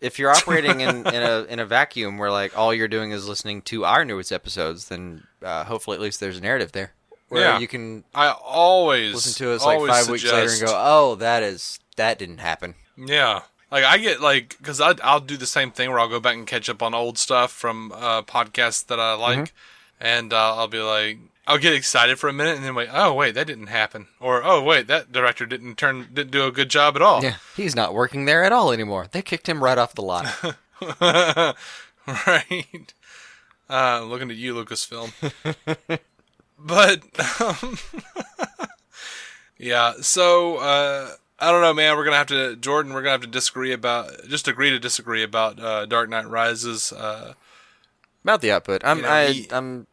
S4: If you're operating in a vacuum where like all you're doing is listening to our newest episodes, then hopefully at least there's a narrative there where you can.
S1: I always
S4: listen to us like 5 weeks later and go, oh, that didn't happen.
S1: Yeah. Like, I get, like, because I'll do the same thing where I'll go back and catch up on old stuff from podcasts that I like, and I'll be like, I'll get excited for a minute, and then wait, oh, wait, that didn't happen. Or, oh, wait, that director didn't do a good job at all.
S4: Yeah, he's not working there at all anymore. They kicked him right off the lot.
S1: Right. Looking at you, Lucasfilm. But, yeah, so, I don't know, man. We're gonna have to, Jordan. We're gonna have to agree to disagree about Dark Knight Rises.
S4: About the output. I'm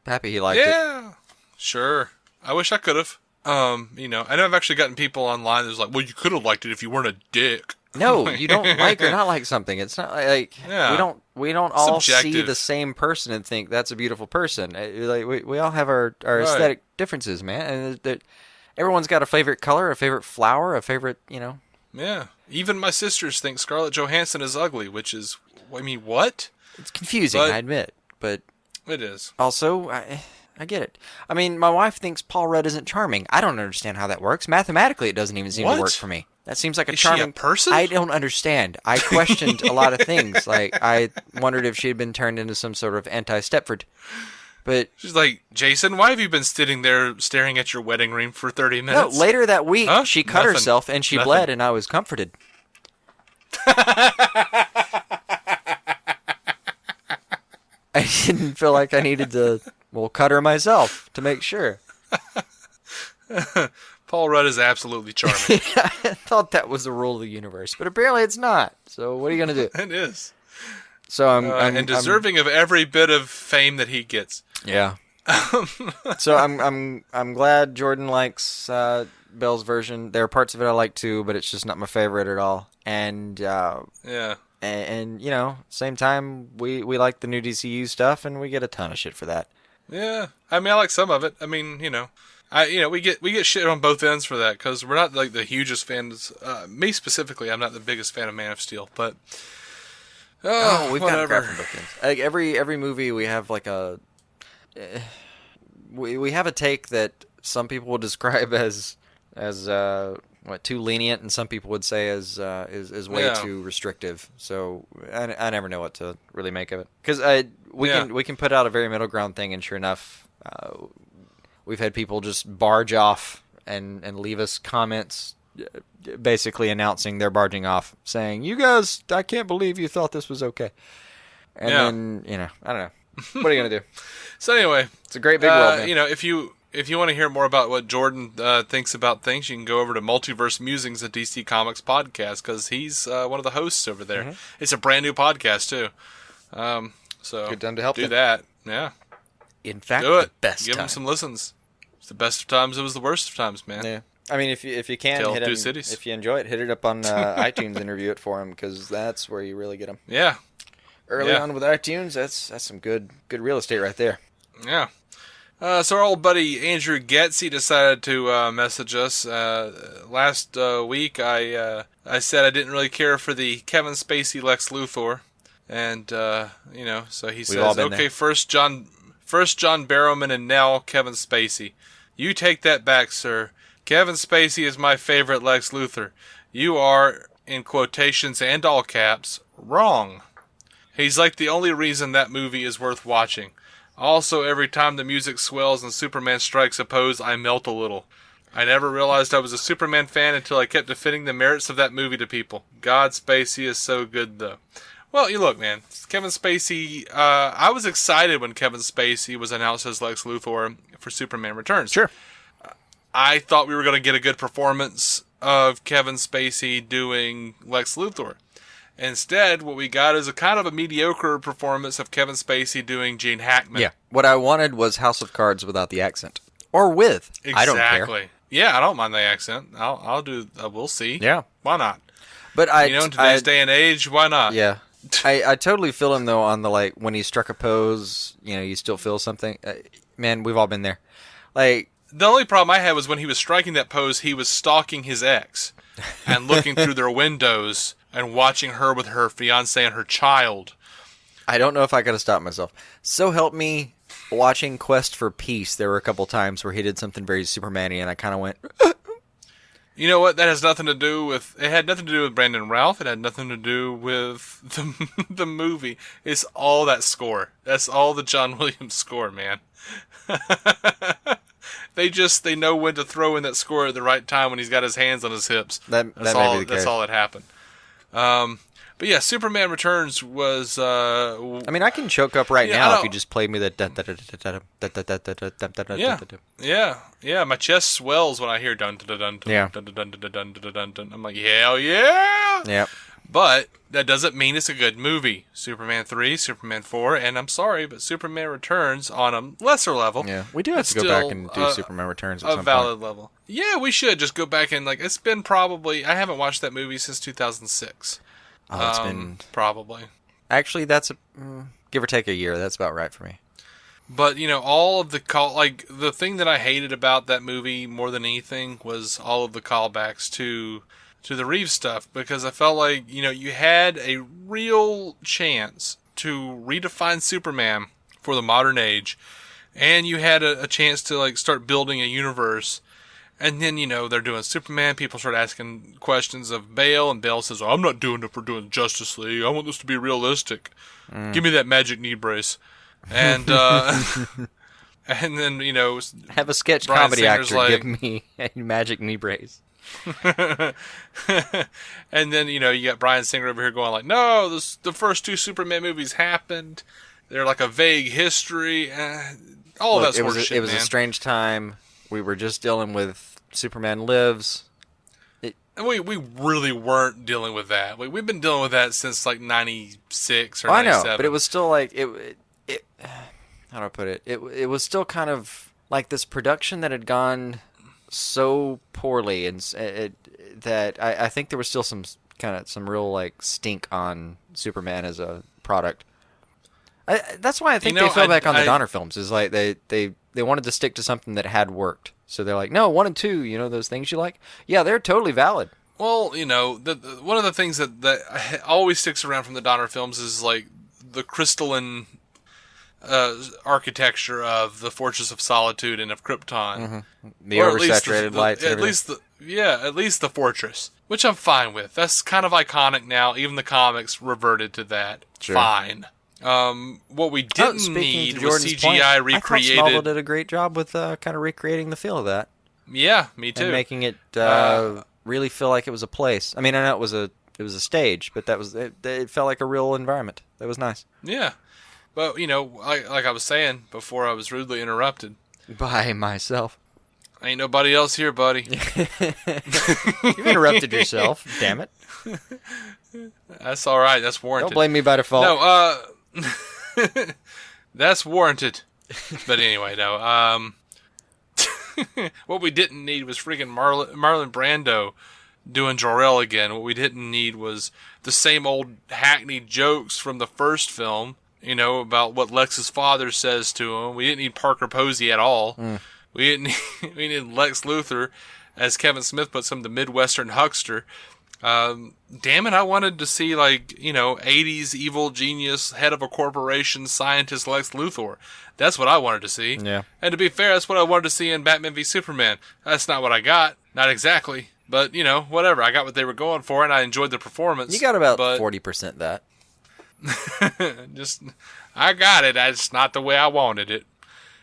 S4: happy he liked it.
S1: Yeah, sure. I wish I could have. I know I've actually gotten people online that's like, well, you could have liked it if you weren't a dick.
S4: No, you don't like or not like something. It's not like we don't all see the same person and think that's a beautiful person. Like we all have our aesthetic differences, man. And everyone's got a favorite color, a favorite flower, a favorite,
S1: Yeah. Even my sisters think Scarlett Johansson is ugly, which is, what?
S4: It's confusing, I admit, but
S1: it is.
S4: Also, I get it. I mean, my wife thinks Paul Rudd isn't charming. I don't understand how that works. Mathematically, it doesn't even seem to work for me. That seems like a charming...
S1: Is she a person?
S4: I don't understand. I questioned a lot of things. Like, I wondered if she had been turned into some sort of anti-Stepford. But
S1: she's like, Jason, why have you been sitting there staring at your wedding ring for 30 minutes?
S4: No, later that week, she cut herself and she bled, and I was comforted. I didn't feel like I needed to, cut her myself to make sure.
S1: Paul Rudd is absolutely charming.
S4: I thought that was the rule of the universe, but apparently it's not. So what are you going to do?
S1: It is.
S4: So
S1: I'm deserving of every bit of fame that he gets.
S4: Yeah. So I'm glad Jordan likes Bell's version. There are parts of it I like too, but it's just not my favorite at all. And and same time we like the new DCU stuff, and we get a ton of shit for that.
S1: Yeah, I mean I like some of it. I mean we get shit on both ends for that because we're not like the hugest fans. Me specifically, I'm not the biggest fan of Man of Steel, but
S4: we've got crap from both ends. Like every movie we have like a we have a take that some people would describe as too lenient, and some people would say is way too restrictive. So I never know what to really make of it because we can put out a very middle ground thing, and sure enough, we've had people just barge off and leave us comments, basically announcing they're barging off, saying, "You guys, I can't believe you thought this was okay." And then I don't know. What are you gonna do?
S1: So anyway,
S4: it's a great big world, man.
S1: If you want to hear more about what Jordan thinks about things, you can go over to Multiverse Musings, a DC Comics podcast, because he's one of the hosts over there. Mm-hmm. It's a brand new podcast too. So
S4: good time to help
S1: do that. Yeah.
S4: In fact,
S1: do it.
S4: The best.
S1: Give him some listens. It's the best of times. It was the worst of times, man.
S4: Yeah. I mean, if you can, if you enjoy it, hit it up on iTunes and review it for him, because that's where you really get them.
S1: Yeah.
S4: Early on with iTunes, that's some good real estate right there.
S1: Yeah. So our old buddy Andrew Getzey decided to message us. Last week I said I didn't really care for the Kevin Spacey Lex Luthor. And, so he says, okay, first John Barrowman and now Kevin Spacey. You take that back, sir. Kevin Spacey is my favorite Lex Luthor. You are, in quotations and all caps, wrong. He's like the only reason that movie is worth watching. Also, every time the music swells and Superman strikes a pose, I melt a little. I never realized I was a Superman fan until I kept defending the merits of that movie to people. God, Spacey is so good, though. Well, you look, man. Kevin Spacey, I was excited when Kevin Spacey was announced as Lex Luthor for Superman Returns.
S4: Sure.
S1: I thought we were going to get a good performance of Kevin Spacey doing Lex Luthor. Instead, what we got is a kind of a mediocre performance of Kevin Spacey doing Gene Hackman.
S4: Yeah. What I wanted was House of Cards without the accent. Or with.
S1: Exactly.
S4: I don't care.
S1: Yeah, I don't mind the accent. I'll do, we'll see.
S4: Yeah.
S1: Why not?
S4: But
S1: in today's day and age, why not?
S4: Yeah. I totally feel him, though, on the, when he struck a pose, you still feel something. Man, we've all been there. The
S1: only problem I had was when he was striking that pose, he was stalking his ex and looking through their windows and watching her with her fiancé and her child.
S4: I don't know if I could have stopped myself. So help me, watching Quest for Peace, there were a couple times where he did something very Superman-y, and I kind of went...
S1: You know what? That has nothing to do with... It had nothing to do with Brandon Routh. It had nothing to do with the movie. It's all that score. That's all the John Williams score, man. They know when to throw in that score at the right time when he's got his hands on his hips. That's all that happened. But yeah, Superman Returns was...
S4: I mean, I can choke up right now if you just play me the...
S1: Yeah, my chest swells when I hear dun dun dun dun dun dun dun dun dun dun. I'm like, hell yeah!
S4: Yeah.
S1: But that doesn't mean it's a good movie. Superman 3, Superman 4, and I'm sorry, but Superman Returns on a lesser level.
S4: Yeah, we do have to go back and do Superman Returns at some
S1: a valid level. Yeah, we should just go back and, like, it's been probably, I haven't watched that movie since 2006.
S4: Oh, it's been...
S1: Probably.
S4: Actually, that's, give or take a year. That's about right for me.
S1: But, you know, all of the the thing that I hated about that movie more than anything was all of the callbacks to the Reeves stuff, because I felt like, you know, you had a real chance to redefine Superman for the modern age, and you had a chance to, like, start building a universe, and then, you know, they're doing Superman, people start asking questions of Bale, and Bale says, I'm not doing it for doing Justice League, I want this to be realistic. Give me that magic knee brace. And, and then, you know,
S4: have a sketch
S1: Bryan
S4: comedy
S1: Singer's
S4: actor
S1: like,
S4: give me a magic knee brace.
S1: And then, you know, you got Bryan Singer over here going like, no, the first 2 Superman movies happened. They're like a vague history. All
S4: Look,
S1: that sort of shit,
S4: It was a strange time. We were just dealing with Superman Lives.
S1: And we really weren't dealing with that. We've been dealing with that since like 96 or
S4: I
S1: 97.
S4: know, but it was still like, how do I put it? It was still kind of like this production that had gone so poorly, and that I think there was still some real like stink on Superman as a product. That's why I think they fell back on the Donner films. Is like they wanted to stick to something that had worked. So they're like, no, 1 and 2, you know, those things you like? Yeah, they're totally valid.
S1: Well, you know, one of the things that always sticks around from the Donner films is like the crystalline architecture of the Fortress of Solitude and of Krypton.
S4: Mm-hmm. The oversaturated lights.
S1: At least the fortress, which I'm fine with. That's kind of iconic now. Even the comics reverted to that.
S4: Sure.
S1: Fine. What we didn't need was CGI recreated.
S4: I thought Smallville did a great job with kind of recreating the feel of that.
S1: Yeah, me too.
S4: And making it really feel like it was a place. I mean, I know it was a stage, but it felt like a real environment. That was nice.
S1: Yeah. But, you know, like I was saying before I was rudely interrupted.
S4: By myself.
S1: Ain't nobody else here, buddy.
S4: You've interrupted yourself. Damn it.
S1: That's all right. That's warranted.
S4: Don't blame me by default.
S1: No, that's warranted. But anyway, no. What we didn't need was freaking Marlon Brando doing Jor-El again. What we didn't need was the same old hackneyed jokes from the first film, you know, about what Lex's father says to him. We didn't need Parker Posey at all. We needed Lex Luthor, as Kevin Smith puts him, the Midwestern huckster. Damn it, I wanted to see, like, you know, 80s evil genius, head of a corporation, scientist Lex Luthor. That's what I wanted to see.
S4: Yeah.
S1: And to be fair, that's what I wanted to see in Batman v Superman. That's not what I got. Not exactly. But, you know, whatever. I got what they were going for, and I enjoyed the performance.
S4: You got about 40% that.
S1: I got it. It's not the way I wanted it.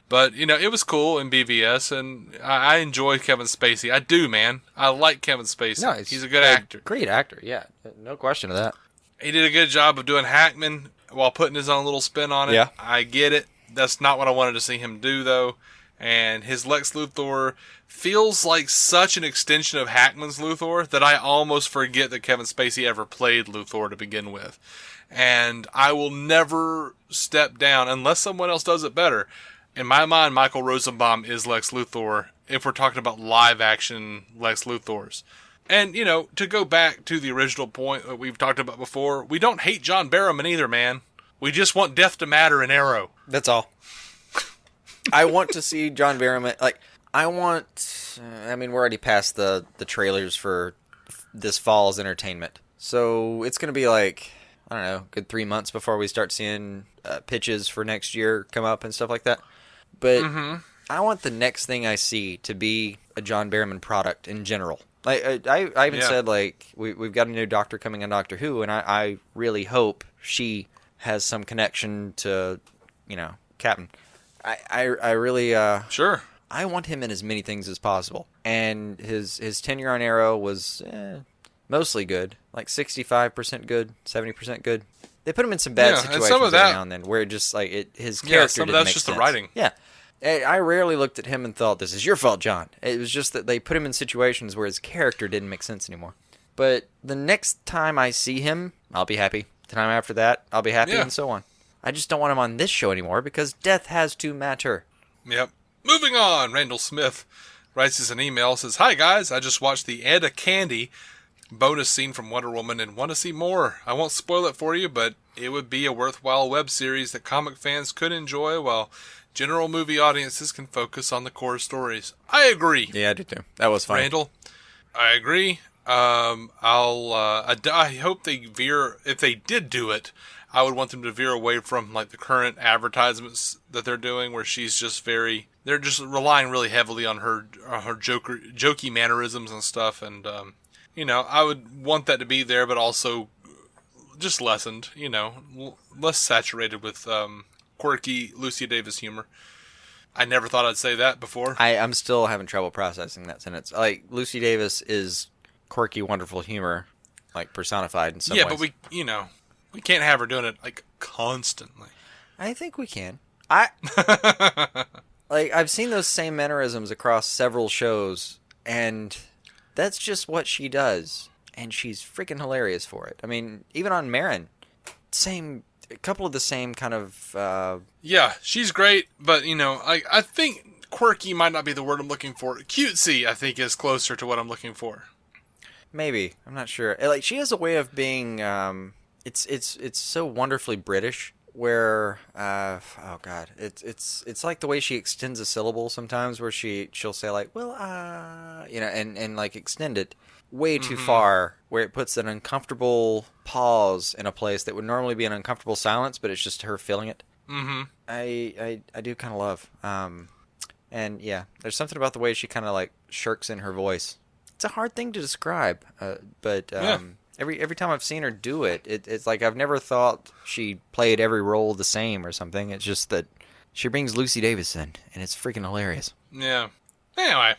S1: But, you know, it was cool in BVS, and I enjoy Kevin Spacey. I do, man. I like Kevin Spacey.
S4: No,
S1: he's a good actor.
S4: Great actor, yeah. No question of that.
S1: He did a good job of doing Hackman while putting his own little spin on it.
S4: Yeah.
S1: I get it. That's not what I wanted to see him do, though. And his Lex Luthor feels like such an extension of Hackman's Luthor that I almost forget that Kevin Spacey ever played Luthor to begin with. And I will never step down unless someone else does it better. In my mind, Michael Rosenbaum is Lex Luthor if we're talking about live-action Lex Luthors. And, you know, to go back to the original point that we've talked about before, we don't hate John Barrowman either, man. We just want Death to Matter and Arrow.
S4: That's all. I want to see John Barrowman. Like, I mean, we're already past the trailers for this fall's entertainment. So it's going to be like, I don't know, good 3 months before we start seeing pitches for next year come up and stuff like that. But I want the next thing I see to be a John Barrowman product in general. Like I even said, like, we've got a new Doctor coming on Doctor Who, and I really hope she has some connection to, you know, Captain. I really
S1: Sure.
S4: I want him in as many things as possible. And his tenure on Arrow was mostly good, like 65% good, 70% good. They put him in some bad situations every now and then, where it just like his character.
S1: Some of
S4: didn't
S1: that's
S4: make
S1: just
S4: sense.
S1: the writing.
S4: Yeah, I rarely looked at him and thought, "This is your fault, John." It was just that they put him in situations where his character didn't make sense anymore. But the next time I see him, I'll be happy. The time after that, I'll be happy, and so on. I just don't want him on this show anymore because death has to matter.
S1: Yep. Moving on, Randall Smith writes us an email, says, "Hi guys, I just watched the Etta Candy bonus scene from Wonder Woman and want to see more. I won't spoil it for you, but it would be a worthwhile web series that comic fans could enjoy while general movie audiences can focus on the core stories." I agree.
S4: Yeah, I do too. That was fun.
S1: Randall, I agree. I hope they veer, if they did do it, I would want them to veer away from like the current advertisements that they're doing, where she's just they're just relying really heavily on her jokey mannerisms and stuff, and I would want that to be there, but also just lessened, less saturated with quirky Lucy Davis humor. I never thought I'd say that before.
S4: I'm still having trouble processing that sentence. Like, Lucy Davis is quirky, wonderful humor, like personified in some ways.
S1: Yeah, but we can't have her doing it like constantly.
S4: I think we can. I've seen those same mannerisms across several shows, and that's just what she does, and she's freaking hilarious for it. I mean, even on Marin, a couple of the same kind of...
S1: Yeah, she's great, but, I think quirky might not be the word I'm looking for. Cutesy, I think, is closer to what I'm looking for.
S4: Maybe. I'm not sure. Like, she has a way of being... It's so wonderfully British, where... oh, God. It's like the way she extends a syllable sometimes, where she'll say, like, well, and like, extend it way too far, where it puts an uncomfortable pause in a place that would normally be an uncomfortable silence, but it's just her feeling it.
S1: Mm-hmm.
S4: I do kind of love. And yeah, there's something about the way she kind of like shirks in her voice. It's a hard thing to describe, but every time I've seen her do it, it's like I've never thought she played every role the same or something. It's just that she brings Lucy Davis in, and it's freaking hilarious.
S1: Yeah. Anyway,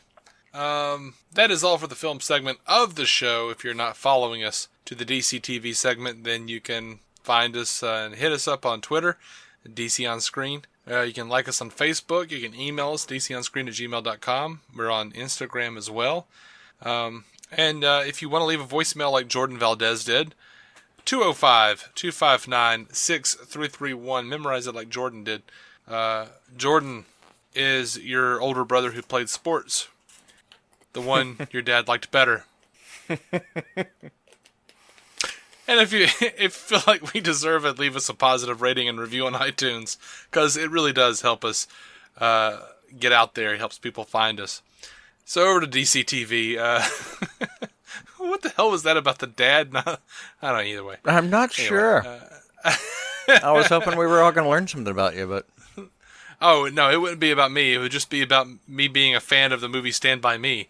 S1: that is all for the film segment of the show. If you're not following us to the DC TV segment, then you can find us and hit us up on Twitter, DC On Screen. You can like us on Facebook. You can email us, dconscreen@gmail.com. We're on Instagram as well. And if you want to leave a voicemail like Jordan Valdez did, 205-259-6331. Memorize it like Jordan did. Jordan is your older brother who played sports. The one your dad liked better. And if you feel like we deserve it, leave us a positive rating and review on iTunes, because it really does help us get out there. It helps people find us. So over to DC TV. What the hell was that about the dad? I don't know, either way.
S4: I'm not sure. I was hoping we were all going to learn something about you, but...
S1: Oh, no, it wouldn't be about me. It would just be about me being a fan of the movie Stand By Me.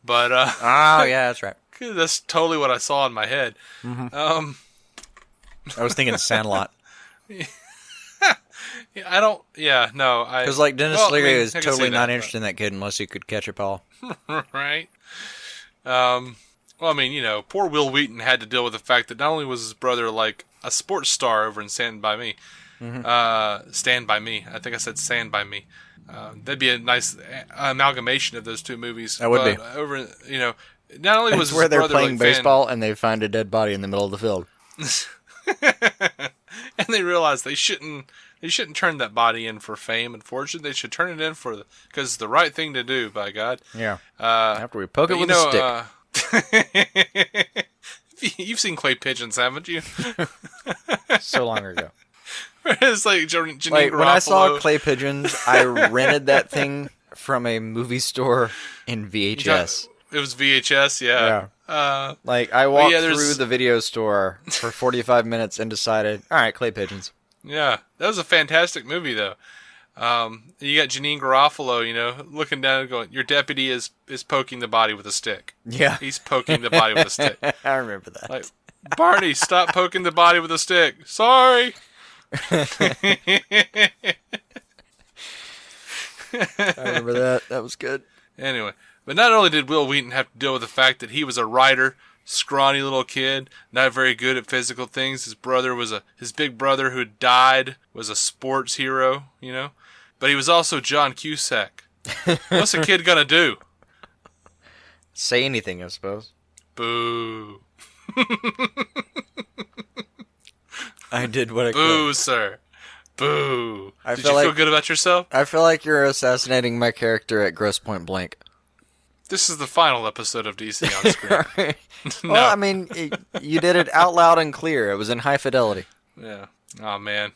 S1: But,
S4: oh, yeah, that's right.
S1: That's totally what I saw in my head.
S4: Mm-hmm. I was thinking Sandlot.
S1: Because,
S4: like, Dennis Leary is totally not interested in that kid unless he could catch a ball.
S1: Right. Poor Will Wheaton had to deal with the fact that not only was his brother, like, a sports star over in Stand By Me, Stand By Me. I think I said Stand By Me. That'd be a nice amalgamation of those two movies.
S4: That would be.
S1: Not only was
S4: it's where
S1: his
S4: they're
S1: brother,
S4: playing
S1: like,
S4: baseball and they find a dead body in the middle of the field.
S1: And they realize they shouldn't turn that body in for fame and fortune. They should turn it in because it's the right thing to do, by God.
S4: Yeah. After we poke it with a
S1: stick. You've seen Clay Pigeons, haven't you?
S4: So long ago.
S1: It's like Janine
S4: when
S1: Garofalo.
S4: I saw Clay Pigeons, I rented that thing from a movie store in VHS.
S1: It was VHS, yeah.
S4: I walked through the video store for 45 minutes and decided, all right, Clay Pigeons.
S1: Yeah, that was a fantastic movie, though. You got Janine Garofalo, looking down and going, your deputy is poking the body with a stick.
S4: Yeah.
S1: He's poking the body with a stick.
S4: I remember that.
S1: Like, Barney, stop poking the body with a stick. Sorry.
S4: I remember that. That was good.
S1: Anyway, but not only did Will Wheaton have to deal with the fact that he was a writer, scrawny little kid, not very good at physical things. His big brother who died was a sports hero, but he was also John Cusack. What's a kid gonna do?
S4: Say anything, I suppose.
S1: Boo.
S4: I did what I
S1: Boo,
S4: could.
S1: sir. Boo.
S4: I
S1: Did
S4: feel
S1: you feel
S4: like-
S1: good about yourself?
S4: I feel like you're assassinating my character at Gross Point Blank.
S1: This is the final episode of DC on Screen. No.
S4: Well, I mean, you did it out loud and clear. It was in high fidelity.
S1: Yeah. Oh, man.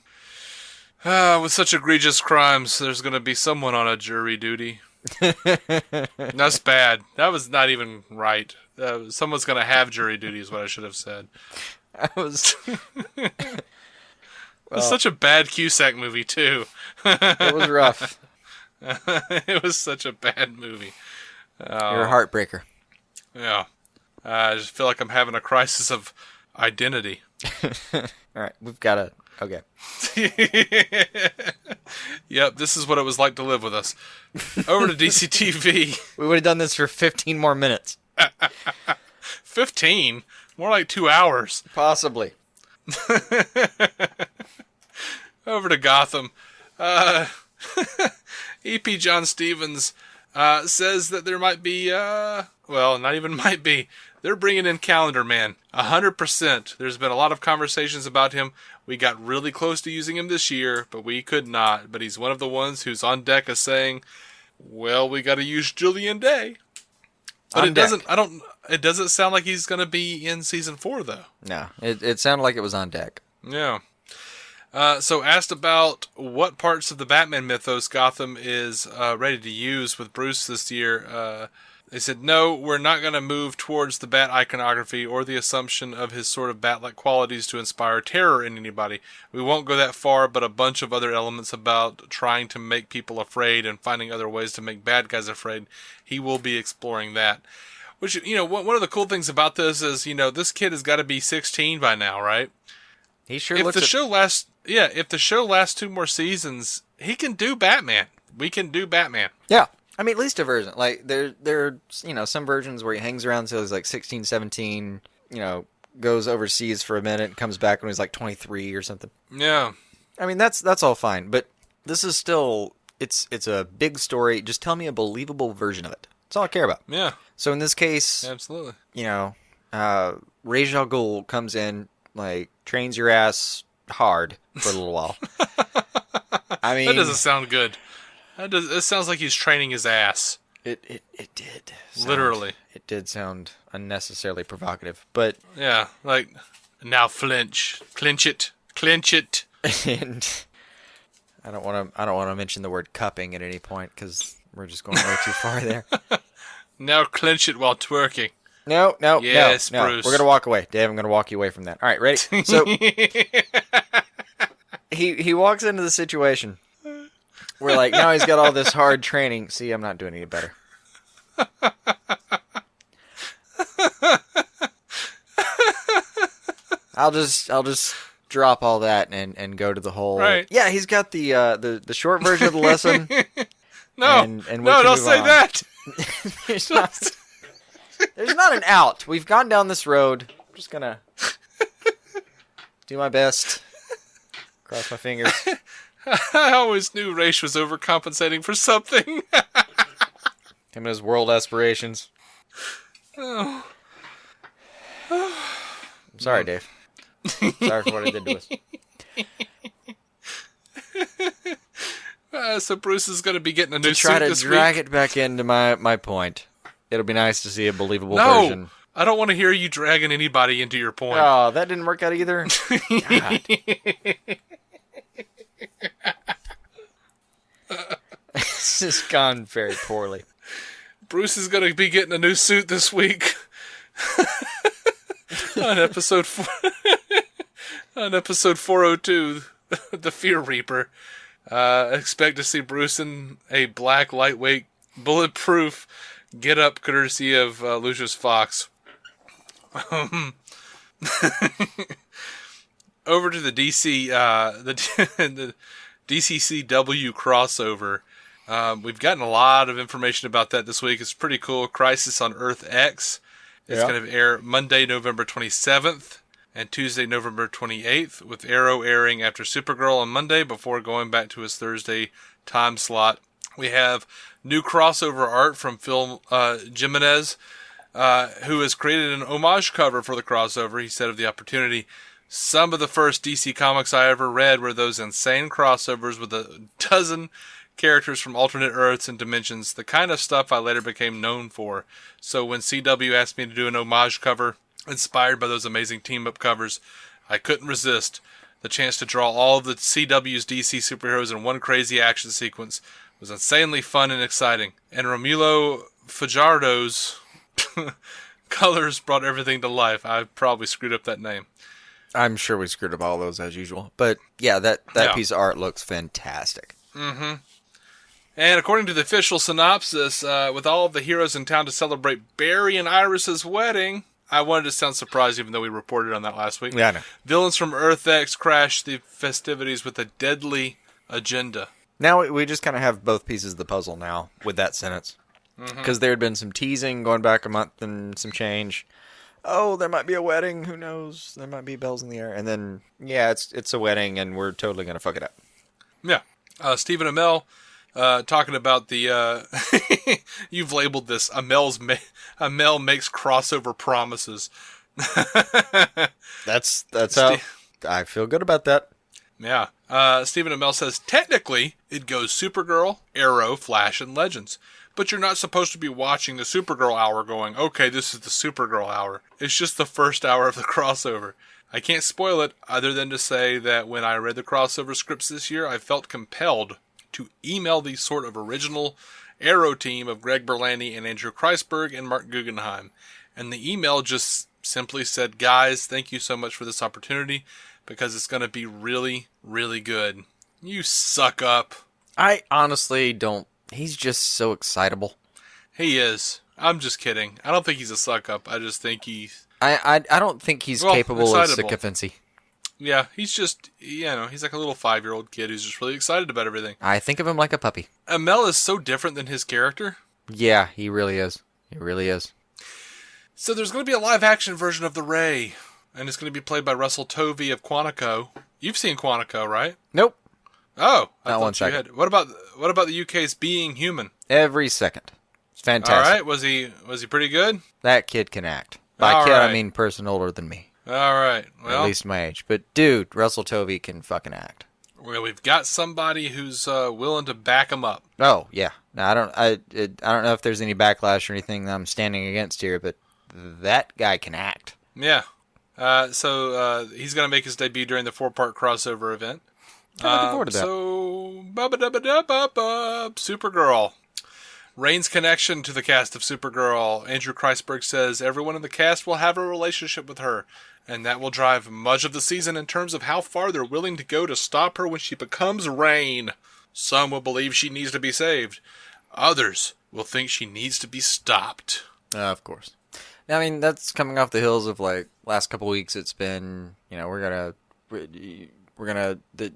S1: With such egregious crimes, there's going to be someone on a jury duty. That's bad. That was not even right. Someone's going to have jury duty is what I should have said.
S4: I was.
S1: It's such a bad Cusack movie, too.
S4: It was rough.
S1: It was such a bad movie.
S4: You're a heartbreaker.
S1: Yeah. I just feel like I'm having a crisis of identity.
S4: All right, we've got to. Okay.
S1: Yep, this is what it was like to live with us. Over to DCTV.
S4: We would have done this for 15 more minutes.
S1: 15? More like 2 hours.
S4: Possibly.
S1: Over to Gotham. EP John Stevens says that there might be, well, not even might be. They're bringing in Calendar Man. 100%. There's been a lot of conversations about him. We got really close to using him this year, but we could not. But he's one of the ones who's on deck as saying, well, we got to use Julian Day. But
S4: On
S1: it
S4: deck.
S1: it doesn't sound like he's going to be in season 4, though.
S4: No, it sounded like it was on deck.
S1: Yeah. So asked about what parts of the Batman mythos Gotham is ready to use with Bruce this year, they said, no, we're not going to move towards the Bat iconography or the assumption of his sort of Bat-like qualities to inspire terror in anybody. We won't go that far, but a bunch of other elements about trying to make people afraid and finding other ways to make bad guys afraid. He will be exploring that. Which, you know, one of the cool things about this is, you know, this kid has got to be 16 by now, right?
S4: He sure
S1: If
S4: looks.
S1: the show lasts 2 more seasons, he can do Batman. We can do Batman.
S4: Yeah. I mean, at least a version. Like, there are, you know, some versions where he hangs around until he's like 16, 17, you know, goes overseas for a minute and comes back when he's like 23 or something.
S1: Yeah.
S4: I mean, that's all fine. But this is still, it's a big story. Just tell me a believable version of it. That's all I care about.
S1: Yeah.
S4: So in this case,
S1: Absolutely.
S4: you know, Ra's al Ghul comes in, like, trains your ass hard for a little while. I mean,
S1: That doesn't sound good. It sounds like he's training his ass.
S4: it did.
S1: Literally.
S4: It did sound unnecessarily provocative. But,
S1: Yeah. Like, now flinch. Clinch it. Clinch it.
S4: and I don't want to mention the word cupping at any point because we're just going way too far there.
S1: Now clinch it while twerking.
S4: No,
S1: Yes,
S4: no.
S1: Bruce.
S4: We're going to walk away. Dave, I'm going to walk you away from that. All right, ready? So he walks into the situation. We're like, now he's got all this hard training. See, I'm not doing any better. I'll just drop all that and go to the whole.
S1: Right.
S4: Yeah, he's got the short version of the lesson.
S1: No.
S4: And we
S1: No,
S4: can
S1: don't
S4: move
S1: say
S4: on.
S1: that.
S4: There's not an out. We've gone down this road. I'm just gonna do my best. Cross my fingers.
S1: I always knew Raish was overcompensating for something.
S4: Him and his world aspirations.
S1: Oh.
S4: I'm sorry, Dave. Sorry for what I did to us.
S1: So Bruce is going to be getting a new
S4: To try
S1: suit
S4: to
S1: this
S4: drag
S1: week.
S4: it back into my point. It'll be nice to see a believable
S1: No,
S4: version.
S1: I don't want to hear you dragging anybody into your point.
S4: Oh, that didn't work out either. God. This has gone very poorly.
S1: Bruce is going to be getting a new suit this week. on episode 402, The Fear Reaper. Expect to see Bruce in a black, lightweight, bulletproof get-up courtesy of Lucius Fox. Over to the DC, the DCCW crossover. We've gotten a lot of information about that this week. It's pretty cool. Crisis on Earth X. It's going to air Monday, November 27th and Tuesday, November 28th, with Arrow airing after Supergirl on Monday before going back to his Thursday time slot. We have new crossover art from Phil Jiminez. who has created an homage cover for the crossover. He said of the opportunity, "Some of the first DC comics I ever read were those insane crossovers with a dozen characters from alternate Earths and dimensions, the kind of stuff I later became known for. So when CW asked me to do an homage cover inspired by those amazing team-up covers, I couldn't resist. The chance to draw all of the CW's DC superheroes in one crazy action sequence was insanely fun and exciting. And Romulo Fajardo's colors brought everything to life." I probably screwed up that name.
S4: I'm sure we screwed up all those as usual. But yeah, that piece of art looks fantastic.
S1: Mm-hmm. And according to the official synopsis, with all of the heroes in town to celebrate Barry and Iris's wedding, I wanted to sound surprised even though we reported on that last week.
S4: Yeah, I know.
S1: Villains from Earth X crash the festivities with a deadly agenda.
S4: Now we just kind of have both pieces of the puzzle now with that sentence. Because there had been some teasing going back a month and some change. Oh, there might be a wedding. Who knows? There might be bells in the air. And then, yeah, it's a wedding and we're totally going to fuck it up.
S1: Yeah. Stephen Amell talking about the... you've labeled this, Amell makes crossover promises.
S4: That's how I feel good about that.
S1: Yeah. Stephen Amell says, technically, it goes Supergirl, Arrow, Flash, and Legends. But you're not supposed to be watching the Supergirl hour going, okay, this is the Supergirl hour. It's just the first hour of the crossover. I can't spoil it other than to say that when I read the crossover scripts this year, I felt compelled to email the sort of original Arrow team of Greg Berlanti and Andrew Kreisberg and Mark Guggenheim. And the email just simply said, guys, thank you so much for this opportunity because it's going to be really, really good. You suck up.
S4: I honestly don't. He's just so excitable.
S1: He is. I'm just kidding. I don't think he's a suck up. I just think he's...
S4: I don't think he's capable of sycophancy.
S1: Yeah, he's just, he's like a little 5-year-old kid who's just really excited about everything.
S4: I think of him like a puppy.
S1: Amell is so different than his character.
S4: Yeah, he really is. He really is.
S1: So there's going to be a live-action version of The Ray, and it's going to be played by Russell Tovey of Quantico. You've seen Quantico, right?
S4: Nope.
S1: Oh,
S4: not one second.
S1: What about the UK's Being Human?
S4: Every second. It's fantastic.
S1: All right, was he pretty good?
S4: That kid can act. By kid, I mean person older than me.
S1: All right, well,
S4: at least my age. But dude, Russell Tovey can fucking act.
S1: Well, we've got somebody who's willing to back him up.
S4: Oh yeah. Now I don't know if there's any backlash or anything that I'm standing against here, but that guy can act.
S1: Yeah. So he's going to make his debut during the 4-part crossover event.
S4: I'm looking forward to that.
S1: So, Supergirl. Rain's connection to the cast of Supergirl. Andrew Kreisberg says everyone in the cast will have a relationship with her, and that will drive much of the season in terms of how far they're willing to go to stop her when she becomes Rain. Some will believe she needs to be saved. Others will think she needs to be stopped.
S4: Of course. I mean, that's coming off the heels of, like, last couple weeks it's been, we're gonna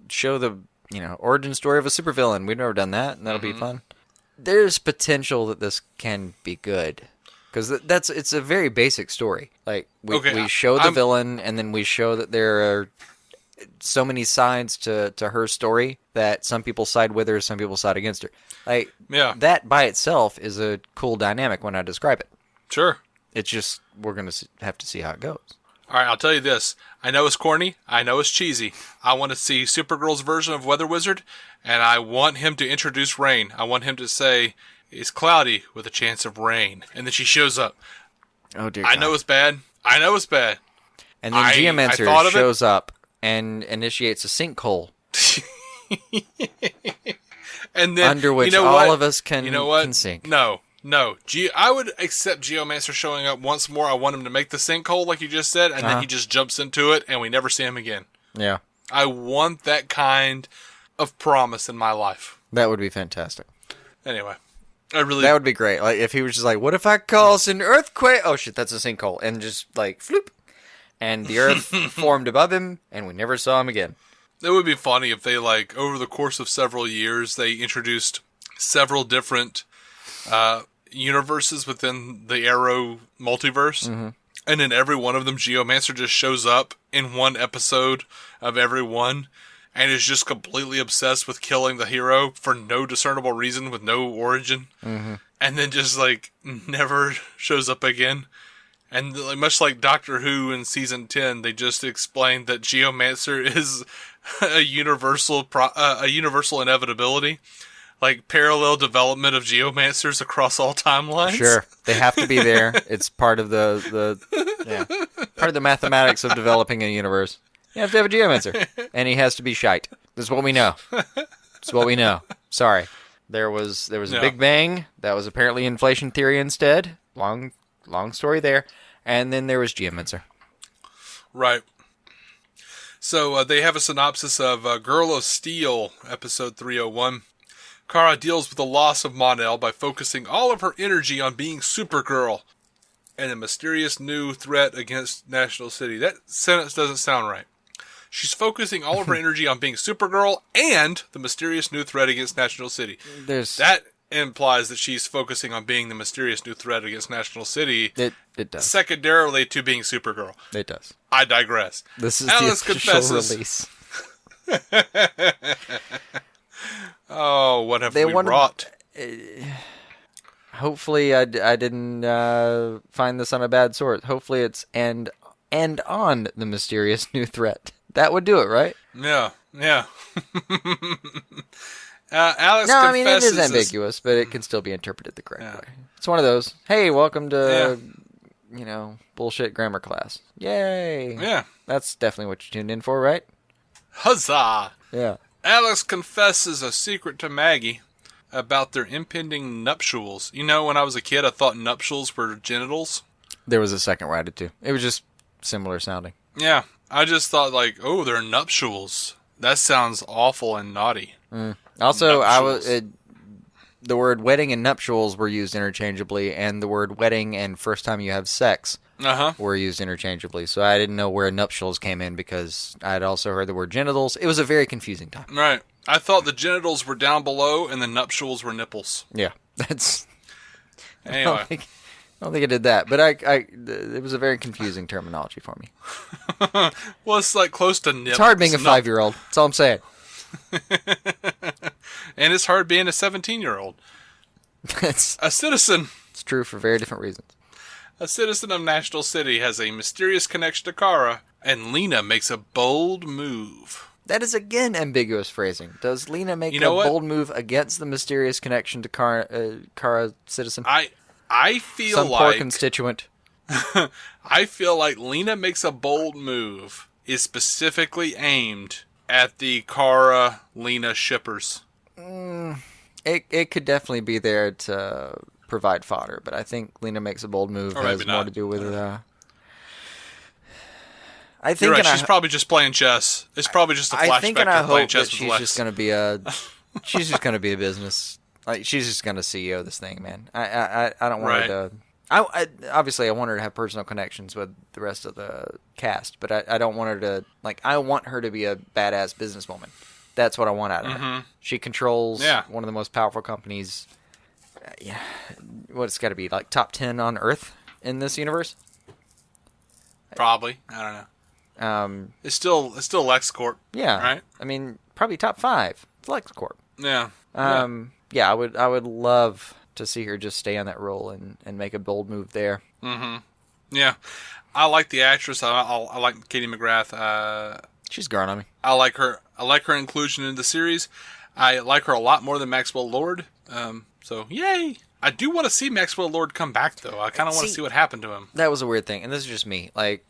S4: show the, origin story of a supervillain. We've never done that, and that'll be fun. There's potential that this can be good. Because it's a very basic story. Like, we show the villain, and then we show that there are so many sides to her story that some people side with her, some people side against her. Like, that by itself is a cool dynamic when I describe it.
S1: Sure.
S4: It's just, we're going to have to see how it goes.
S1: All right, I'll tell you this. I know it's corny. I know it's cheesy. I want to see Supergirl's version of Weather Wizard, and I want him to introduce rain. I want him to say, it's cloudy with a chance of rain. And then she shows up.
S4: Oh, dear
S1: I know it's bad. I know it's bad.
S4: And then Geomancer shows up and initiates a sinkhole.
S1: And then,
S4: under which all of us can sink.
S1: No. I would accept Geomancer showing up once more. I want him to make the sinkhole, like you just said, and then he just jumps into it, and we never see him again.
S4: Yeah.
S1: I want that kind of promise in my life.
S4: That would be fantastic.
S1: Anyway,
S4: that would be great. Like, if he was just like, what if I cause an earthquake? Oh, shit, that's a sinkhole. And just, like, floop. And the earth formed above him, and we never saw him again.
S1: It would be funny if they, like, over the course of several years, they introduced several different universes within the Arrow multiverse, and in every one of them, Geomancer just shows up in one episode of every one, and is just completely obsessed with killing the hero for no discernible reason, with no origin. and then just like never shows up again. And like, much like Doctor Who in season 10, they just explained that Geomancer is a universal inevitability, like parallel development of Geomancers across all timelines.
S4: Sure, they have to be there. It's part of part of the mathematics of developing a universe. You have to have a Geomancer, and he has to be shite. This is what we know. It's what we know. Sorry, there was a Big Bang that was apparently inflation theory instead. Long story there. And then there was Geomancer.
S1: Right. So they have a synopsis of Girl of Steel, episode 301. Kara deals with the loss of Mon-El by focusing all of her energy on being Supergirl and a mysterious new threat against National City. That sentence doesn't sound right. She's focusing all of her energy on being Supergirl and the mysterious new threat against National City. That implies that she's focusing on being the mysterious new threat against National City.
S4: It does.
S1: Secondarily to being Supergirl.
S4: It does.
S1: I digress.
S4: This is
S1: Alice
S4: the official
S1: confesses.
S4: release.
S1: Oh, what have we wrought?
S4: Hopefully I didn't find this on a bad source. Hopefully it's and on the mysterious new threat. That would do it, right?
S1: Yeah.
S4: No,
S1: Alex confesses.
S4: I mean, it is ambiguous, but it can still be interpreted the correct way. It's one of those, hey, welcome to, bullshit grammar class. Yay.
S1: Yeah.
S4: That's definitely what you tuned in for, right?
S1: Huzzah.
S4: Yeah.
S1: Alex confesses a secret to Maggie about their impending nuptials. You know, when I was a kid, I thought nuptials were genitals.
S4: There was a second where I did too. It was just similar sounding.
S1: Yeah. I just thought, like, oh, they're nuptials. That sounds awful and naughty.
S4: Also,
S1: Nuptials.
S4: The word wedding and nuptials were used interchangeably, and the word wedding and first time you have sex were used interchangeably. So I didn't know where nuptials came in because I had also heard the word genitals. It was a very confusing time.
S1: Right. I thought the genitals were down below and the nuptials were nipples.
S4: Yeah, that's...
S1: Anyway.
S4: I don't think I did that, but it was a very confusing terminology for me.
S1: Well, it's like close to nipples.
S4: It's hard being a 5-year-old. That's all I'm saying.
S1: And it's hard being a 17-year-old.
S4: It's
S1: A citizen.
S4: It's true for very different reasons.
S1: A citizen of National City has a mysterious connection to Kara, and Lena makes a bold move.
S4: That is again ambiguous phrasing. Does Lena make
S1: You know
S4: a
S1: what?
S4: bold move against the mysterious connection to Kara citizen?
S1: I feel
S4: Some
S1: like
S4: poor constituent.
S1: I feel like Lena makes a bold move is specifically aimed at the Kara Lena shippers.
S4: It could definitely be there to provide fodder, but I think Lena makes a bold move
S1: Or
S4: has
S1: maybe
S4: more
S1: not.
S4: to do with I think
S1: You're right.
S4: and
S1: She's probably just playing chess. It's probably just a flashback
S4: I think and I
S1: to playing
S4: hope
S1: chess
S4: that
S1: with
S4: she's
S1: Lex.
S4: just going to be a she's just going to be a business. Like she's just going to CEO this thing, man. I don't want her to. Obviously, I want her to have personal connections with the rest of the cast, but I don't want her to I want her to be a badass businesswoman. That's what I want out of her. She controls one of the most powerful companies. What's got to be like top 10 on Earth in this universe?
S1: Probably. I don't know. It's still LexCorp.
S4: Yeah.
S1: Right.
S4: I mean, probably top 5. It's LexCorp.
S1: Yeah.
S4: Yeah, I would love to see her just stay on that role and make a bold move there.
S1: Yeah. I like the actress. I like Katie McGrath.
S4: She's growing on me.
S1: I like her inclusion in the series. I like her a lot more than Maxwell Lord. So yay! I do want to see Maxwell Lord come back though. I kind of want to see what happened to him.
S4: That was a weird thing, and this is just me. Like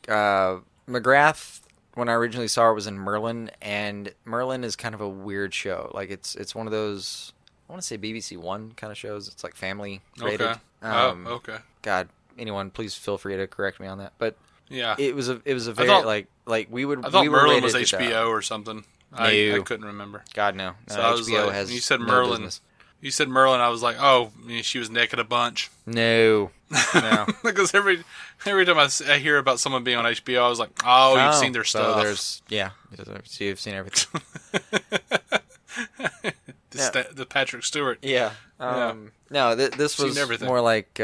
S4: McGrath, when I originally saw her, was in Merlin, and Merlin is kind of a weird show. Like it's one of those, I want to say BBC One kind of shows. It's like family rated.
S1: Okay. Okay.
S4: God, anyone, please feel free to correct me on that. But
S1: yeah,
S4: it was a very
S1: thought-
S4: like we would.
S1: I thought
S4: we were
S1: Merlin was
S4: rated to
S1: HBO or something. I couldn't remember.
S4: God no.
S1: So I was
S4: HBO
S1: like,
S4: has
S1: you said
S4: no
S1: Merlin.
S4: business.
S1: You said Merlin. I was like, oh, she was naked a bunch.
S4: No.
S1: Because every time I hear about someone being on HBO, I was like, oh, you've seen their
S4: so
S1: stuff.
S4: So you've seen everything.
S1: The Patrick Stewart.
S4: Yeah. No, this was
S1: everything.
S4: more like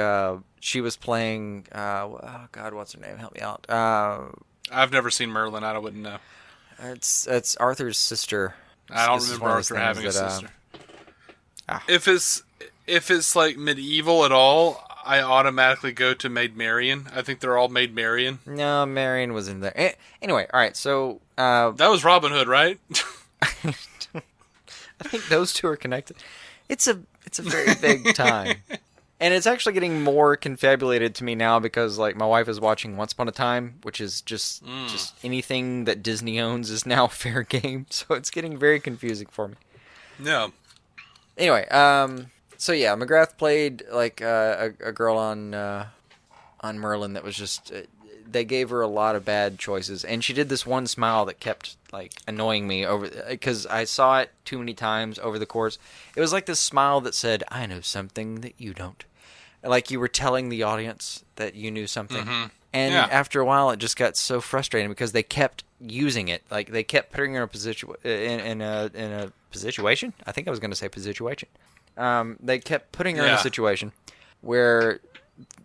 S4: she was playing. Oh God, what's her name? Help me out.
S1: I've never seen Merlin. I wouldn't know.
S4: It's Arthur's sister.
S1: I don't
S4: This is
S1: remember
S4: one of those
S1: Arthur having a
S4: things that,
S1: sister. If if it's like medieval at all, I automatically go to Maid Marian. I think they're all Maid Marian.
S4: No, Marion was in there. Anyway, all right. So
S1: that was Robin Hood, right?
S4: I think those two are connected. It's a very big time. And it's actually getting more confabulated to me now because, like, my wife is watching Once Upon a Time, which is just anything that Disney owns is now fair game. So it's getting very confusing for me.
S1: No.
S4: Anyway, so yeah, McGrath played like a girl on Merlin that was just they gave her a lot of bad choices, and she did this one smile that kept like annoying me over because I saw it too many times over the course. It was like this smile that said, "I know something that you don't." Like you were telling the audience that you knew something.
S1: Mm-hmm.
S4: And after a while, it just got so frustrating because they kept using it. Like they kept putting her in a position in a situation. I think I was going to say situation. They kept putting her in a situation where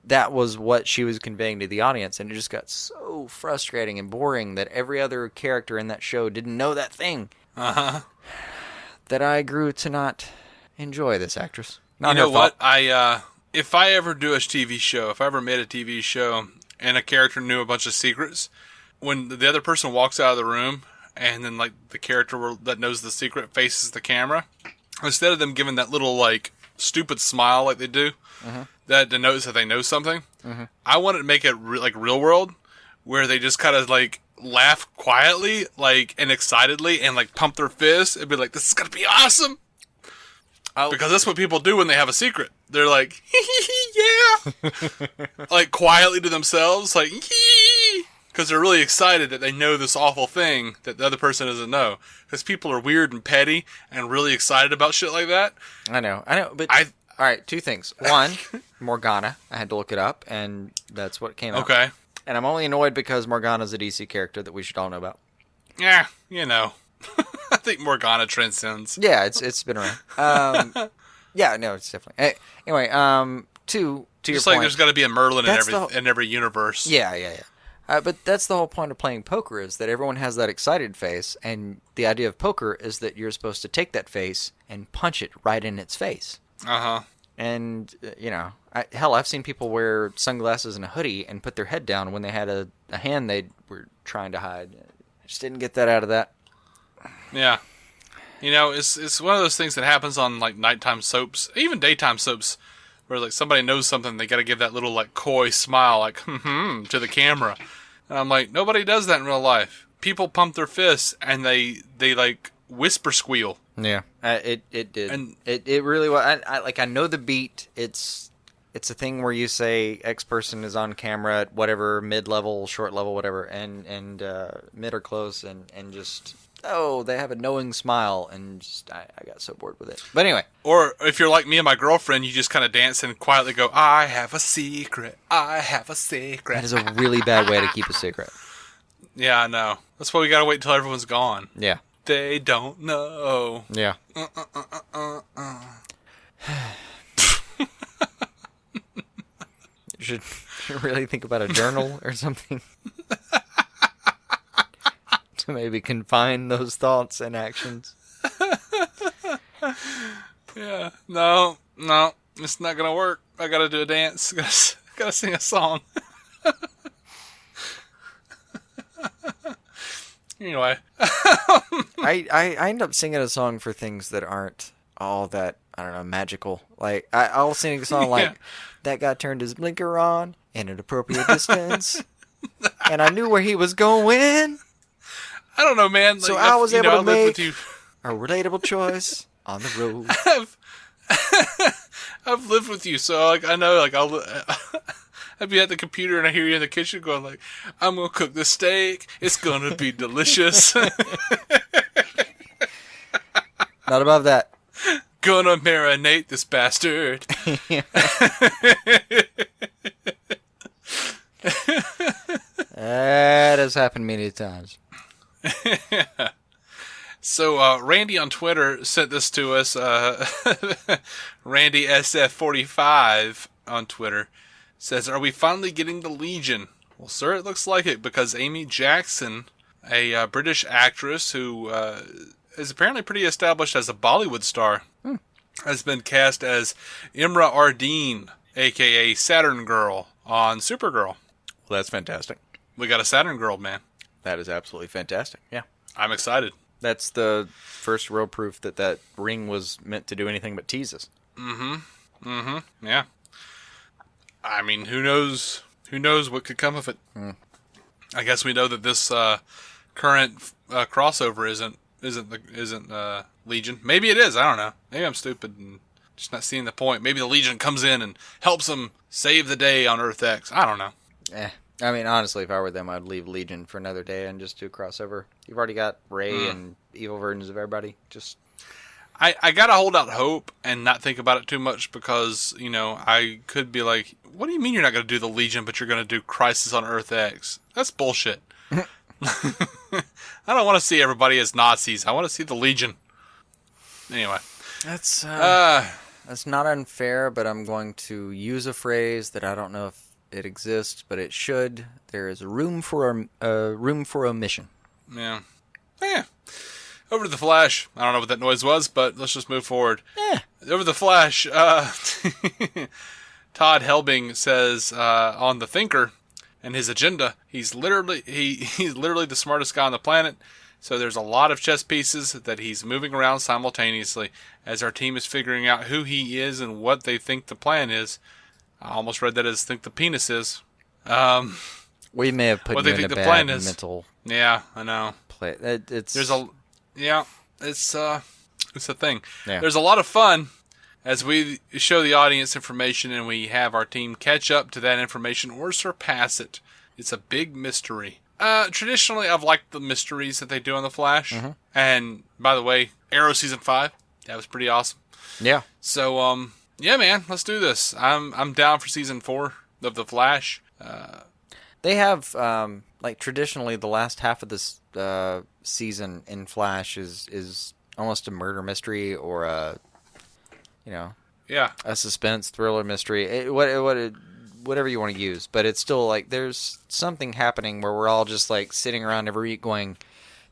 S4: that was what she was conveying to the audience, and it just got so frustrating and boring that every other character in that show didn't know that thing. That I grew to not enjoy this actress. Not
S1: you know what?
S4: fault.
S1: If I ever do a TV show, if I ever made a TV show and a character knew a bunch of secrets, when the other person walks out of the room and then like the character that knows the secret faces the camera, instead of them giving that little like stupid smile like they do that denotes that they know something, I wanted to make it like real world where they just kind of like laugh quietly like and excitedly and like pump their fists and be like, "This is gonna be awesome." Because that's what people do when they have a secret. They're like, yeah, like quietly to themselves, like, because they're really excited that they know this awful thing that the other person doesn't know. Because people are weird and petty and really excited about shit like that.
S4: I know, but all right, two things. One, Morgana. I had to look it up, and that's what came out.
S1: Okay.
S4: And I'm only annoyed because Morgana's a DC character that we should all know about.
S1: Yeah, you know. I think Morgana transcends.
S4: Yeah, it's been around. Yeah, no, it's definitely. Anyway, to your
S1: Just
S4: point,
S1: like there's got to be a Merlin in every universe.
S4: Yeah. But that's the whole point of playing poker is that everyone has that excited face, and the idea of poker is that you're supposed to take that face and punch it right in its face. And you know, I've seen people wear sunglasses and a hoodie and put their head down when they had a hand they were trying to hide. I just didn't get that out of that.
S1: Yeah. You know, it's one of those things that happens on like nighttime soaps, even daytime soaps, where like somebody knows something, they got to give that little like coy smile, like to the camera, and I'm like, nobody does that in real life. People pump their fists and they like whisper squeal.
S4: Yeah, it did,
S1: and
S4: it really was. I know the beat. It's a thing where you say X person is on camera at whatever mid level, short level, whatever, and mid or close, and just. Oh, they have a knowing smile, and just I got so bored with it. But anyway.
S1: Or if you're like me and my girlfriend, you just kind of dance and quietly go, "I have a secret. I have a secret."
S4: That is a really bad way to keep a secret.
S1: Yeah, I know. That's why we gotta wait until everyone's gone.
S4: Yeah.
S1: They don't know.
S4: Yeah. You should really think about a journal or something. To maybe confine those thoughts and actions.
S1: Yeah, no, it's not gonna work. I gotta do a dance. Gotta sing a song. Anyway,
S4: I end up singing a song for things that aren't all that, I don't know, magical. Like I'll sing a song like that guy turned his blinker on in an appropriate distance, and I knew where he was going.
S1: I don't know, man. Like,
S4: so I was able to make
S1: a
S4: relatable choice on the road.
S1: I've lived with you, so like I know, like I'd be at the computer and I hear you in the kitchen going like, "I'm gonna cook the steak. It's gonna be delicious."
S4: Not above that.
S1: Gonna marinate this bastard.
S4: That has happened many times.
S1: So Randy on Twitter sent this to us. Randy SF45 on Twitter says, "Are we finally getting the Legion?" Well, sir, it looks like it, because Amy Jackson, a British actress who is apparently pretty established as a Bollywood star, has been cast as Imra Ardeen, a.k.a. Saturn Girl, on Supergirl.
S4: Well, that's fantastic.
S1: We got a Saturn Girl, man.
S4: That is absolutely fantastic. Yeah.
S1: I'm excited.
S4: That's the first real proof that that ring was meant to do anything but tease us.
S1: Yeah. I mean, who knows? Who knows what could come of it? I guess we know that this current crossover isn't Legion. Maybe it is. I don't know. Maybe I'm stupid and just not seeing the point. Maybe the Legion comes in and helps them save the day on Earth X. I don't know.
S4: I mean, honestly, if I were them, I'd leave Legion for another day and just do a crossover. You've already got Ray and evil versions of everybody. Just
S1: I gotta hold out hope and not think about it too much because, you know, I could be like, what do you mean you're not gonna do the Legion, but you're gonna do Crisis on Earth X? That's bullshit. I don't want to see everybody as Nazis. I want to see the Legion. Anyway.
S4: That's not unfair, but I'm going to use a phrase that I don't know if it exists, but it should. There is room for omission.
S1: Yeah. Over to the Flash. I don't know what that noise was, but let's just move forward. Over to the Flash. Todd Helbing says on The Thinker and his agenda, he's literally the smartest guy on the planet. So there's a lot of chess pieces that he's moving around simultaneously as our team is figuring out who he is and what they think the plan is. I almost read that as think the penis is.
S4: We may have put
S1: what
S4: you
S1: they
S4: in
S1: think
S4: a
S1: the
S4: bad
S1: plan is.
S4: mental
S1: Yeah, I know.
S4: play. It's
S1: a thing.
S4: Yeah.
S1: There's a lot of fun as we show the audience information and we have our team catch up to that information or surpass it. It's a big mystery. Traditionally, I've liked the mysteries that they do on The Flash. And, by the way, Arrow Season 5, that was pretty awesome.
S4: Yeah.
S1: So, yeah, man, let's do this. I'm down for Season 4 of The Flash.
S4: They have, traditionally, the last half of this season in Flash is almost a murder mystery or a suspense thriller mystery. Whatever you want to use, but it's still like there's something happening where we're all just like sitting around every week going,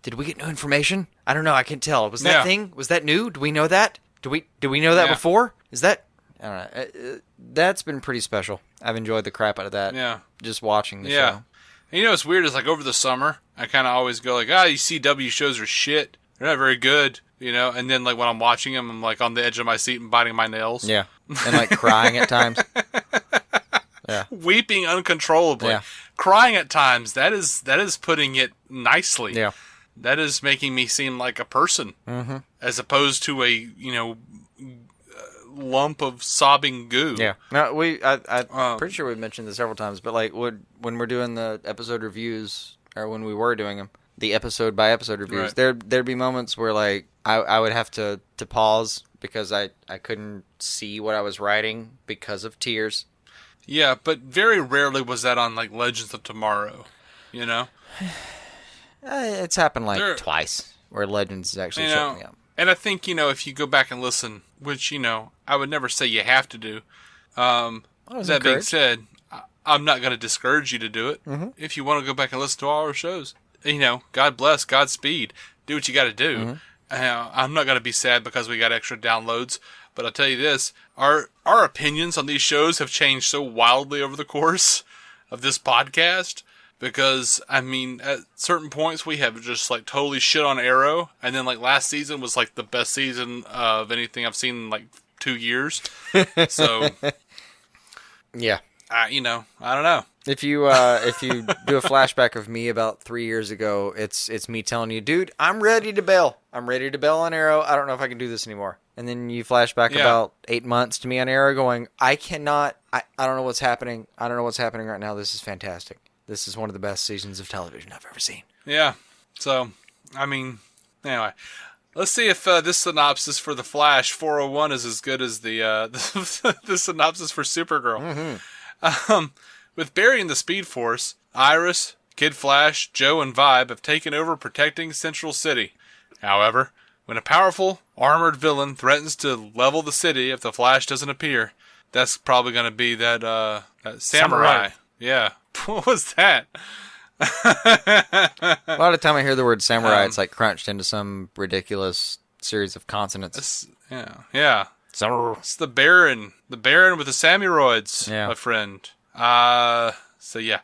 S4: did we get new information? I don't know. I can't tell. Was that thing? Was that new? Do we know that? Do we know that before? Is that? I don't know. That's been pretty special. I've enjoyed the crap out of that.
S1: Yeah.
S4: Just watching the show.
S1: And you know what's weird is like over the summer, I kind of always go like, these CW shows are shit. They're not very good, you know. And then like when I'm watching them, I'm like on the edge of my seat and biting my nails.
S4: Yeah. And like crying at times. Yeah.
S1: Weeping uncontrollably.
S4: Yeah.
S1: Crying at times. That is putting it nicely.
S4: Yeah.
S1: That is making me seem like a person as opposed to a, lump of sobbing goo.
S4: Yeah. No, I'm pretty sure we've mentioned this several times, but like when we're doing the episode reviews, or when we were doing them, the episode by episode reviews, there'd be moments where like I would have to pause because I couldn't see what I was writing because of tears.
S1: Yeah, but very rarely was that on like Legends of Tomorrow, you know?
S4: It's happened like twice where Legends is actually showing me up.
S1: And I think, if you go back and listen, which, I would never say you have to do. That being said, I'm not going to discourage you to do it. If you want to go back and listen to all our shows, God bless, Godspeed. Do what you got to do. I'm not going to be sad because we got extra downloads. But I'll tell you this, our opinions on these shows have changed so wildly over the course of this podcast because, I mean, at certain points we have just, like, totally shit on Arrow, and then, like, last season was, like, the best season of anything I've seen in, like, 2 years. So,
S4: yeah.
S1: I don't know.
S4: If you do a flashback of me about 3 years ago, it's me telling you, dude, I'm ready to bail. I'm ready to bail on Arrow. I don't know if I can do this anymore. And then you flash back about 8 months to me on Arrow going, I cannot, I don't know what's happening. I don't know what's happening right now. This is fantastic. This is one of the best seasons of television I've ever seen.
S1: Yeah. So, I mean, anyway. Let's see if this synopsis for The Flash 401 is as good as the synopsis for Supergirl. With Barry and the Speed Force, Iris, Kid Flash, Joe, and Vibe have taken over protecting Central City. However, when a powerful, armored villain threatens to level the city if the Flash doesn't appear, that's probably going to be that samurai. Yeah. What was that?
S4: A lot of time I hear the word samurai, it's like crunched into some ridiculous series of consonants.
S1: Yeah. It's the Baron. The Baron with the Samuroids, my friend. So yeah.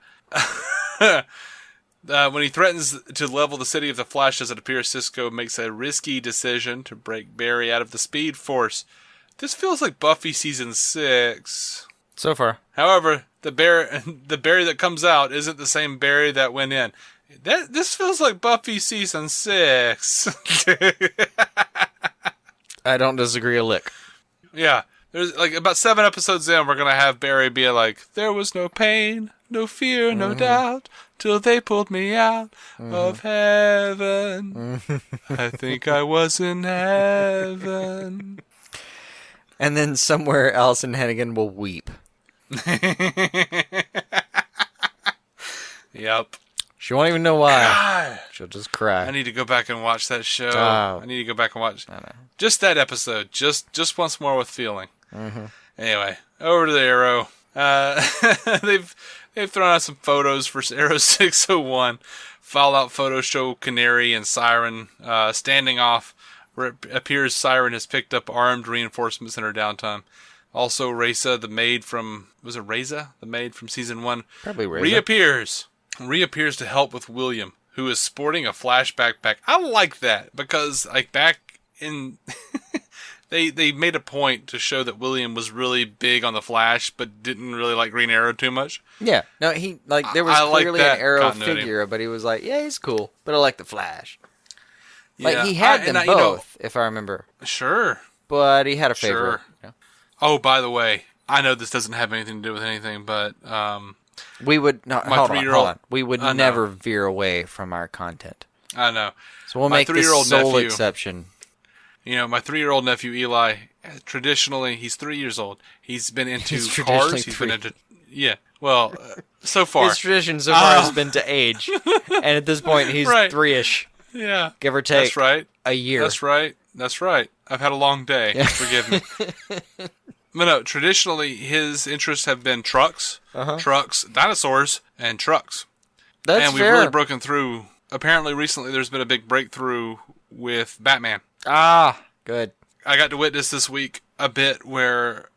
S1: When he threatens to level the city of the Flash, as it appears, Cisco makes a risky decision to break Barry out of the Speed Force. This feels like Buffy season 6.
S4: So far.
S1: However, the Barry that comes out isn't the same Barry that went in. This feels like Buffy season 6.
S4: I don't disagree a lick.
S1: Yeah. There's like about 7 episodes in, we're going to have Barry be like, there was no pain, no fear, no doubt, till they pulled me out of heaven. I think I was in heaven.
S4: And then somewhere Allison Hannigan will weep.
S1: Yep.
S4: She won't even know why.
S1: God.
S4: She'll just cry.
S1: I need to go back and watch that show.
S4: Oh.
S1: I need to go back and watch just that episode. Just once more with feeling. Anyway, over to the Arrow. They've thrown out some photos for Arrow 601. Fallout photos show Canary and Siren standing off, where it appears Siren has picked up armed reinforcements in her downtime. Also, Reza, the maid from... Was it Reza? The maid from Season 1?
S4: Probably Reza.
S1: Reappears to help with William, who is sporting a Flash backpack. I like that, because like back in... They made a point to show that William was really big on the Flash, but didn't really like Green Arrow too much.
S4: Yeah. No, there was clearly
S1: like
S4: an Arrow
S1: continuity.
S4: figure, but he was like, yeah, he's cool, but I like the Flash.
S1: Yeah,
S4: Like, he had them both, if I remember.
S1: Sure.
S4: But he had a favorite.
S1: Sure.
S4: You know?
S1: Oh, by the way, I know this doesn't have anything to do with anything, but
S4: We would... No, hold on. We would
S1: I know.
S4: never veer away from our content.
S1: I know.
S4: So we'll
S1: My
S4: make this
S1: 3-year-old
S4: sole
S1: nephew-
S4: exception.
S1: You know, my 3-year-old nephew Eli, traditionally, he's 3 years old. He's been into
S4: He's
S1: cars.
S4: traditionally
S1: He's
S4: three.
S1: been into... Yeah. Well, so far.
S4: His tradition so far has been to age. And at this point, he's
S1: Right.
S4: 3-ish.
S1: Yeah.
S4: Give or take
S1: That's right.
S4: a year.
S1: That's right. I've had a long day. Forgive me. But no, traditionally, his interests have been trucks, dinosaurs, and trucks.
S4: That's
S1: and we've
S4: fair.
S1: really broken through. Apparently, recently, there's been a big breakthrough with Batman.
S4: Ah, good.
S1: I got to witness this week a bit where,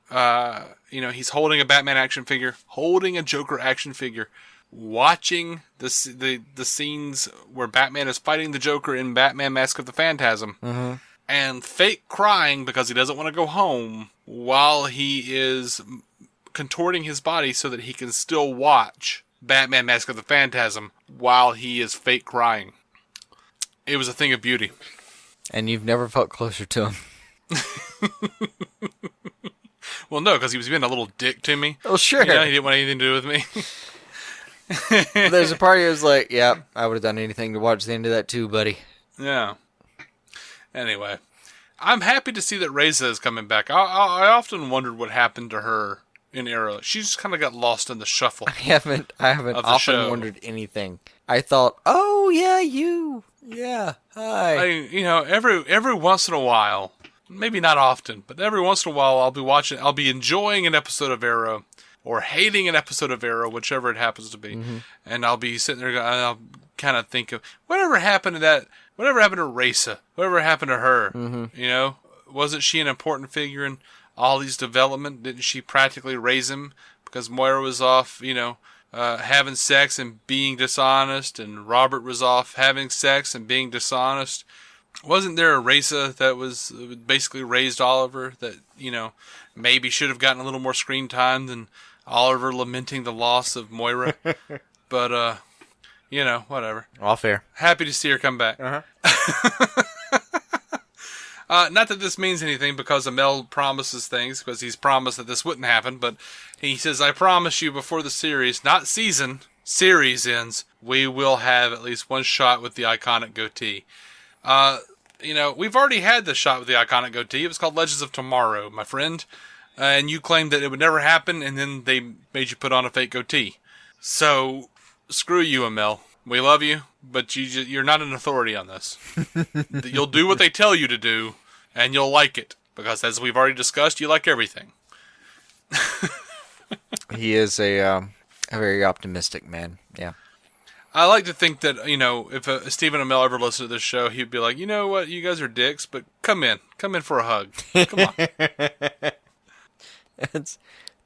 S1: he's holding a Batman action figure, holding a Joker action figure, watching the scenes where Batman is fighting the Joker in Batman Mask of the Phantasm, and fake crying because he doesn't want to go home while he is contorting his body so that he can still watch Batman Mask of the Phantasm while he is fake crying. It was a thing of beauty.
S4: And you've never felt closer to him.
S1: Well, no, because he was being a little dick to me.
S4: Oh, sure.
S1: You know, he didn't want anything to do with me.
S4: There's a part of you that's like, yeah, I would have done anything to watch the end of that too, buddy.
S1: Yeah. Anyway, I'm happy to see that Reza is coming back. I often wondered what happened to her in Arrow. She just kind of got lost in the shuffle.
S4: I haven't
S1: Of the
S4: often
S1: show.
S4: wondered anything. I thought, oh, yeah, you. Yeah, hi.
S1: Every once in a while, maybe not often, but every once in a while I'll be enjoying an episode of Arrow or hating an episode of Arrow, whichever it happens to be. And I'll be sitting there and I'll kind of think of whatever happened to that, whatever happened to Reza, whatever happened to her, wasn't she an important figure in all these development? Didn't she practically raise him because Moira was off, having sex and being dishonest, and Robert was off having sex and being dishonest? Wasn't there a Reza that was basically raised Oliver that, maybe should have gotten a little more screen time than Oliver lamenting the loss of Moira? But, whatever.
S4: All fair.
S1: Happy to see her come back. Not that this means anything, because Amel promises things, because he's promised that this wouldn't happen, but he says, I promise you before the series, not series ends, we will have at least one shot with the iconic goatee. We've already had the shot with the iconic goatee. It was called Legends of Tomorrow, my friend. And you claimed that it would never happen, and then they made you put on a fake goatee. So, screw you, Amel. We love you, but you're not an authority on this. You'll do what they tell you to do, and you'll like it. Because as we've already discussed, you like everything.
S4: He is a very optimistic man. Yeah.
S1: I like to think that, if Stephen Amell ever listened to this show, he'd be like, you know what, you guys are dicks, but come in for a hug. Come on.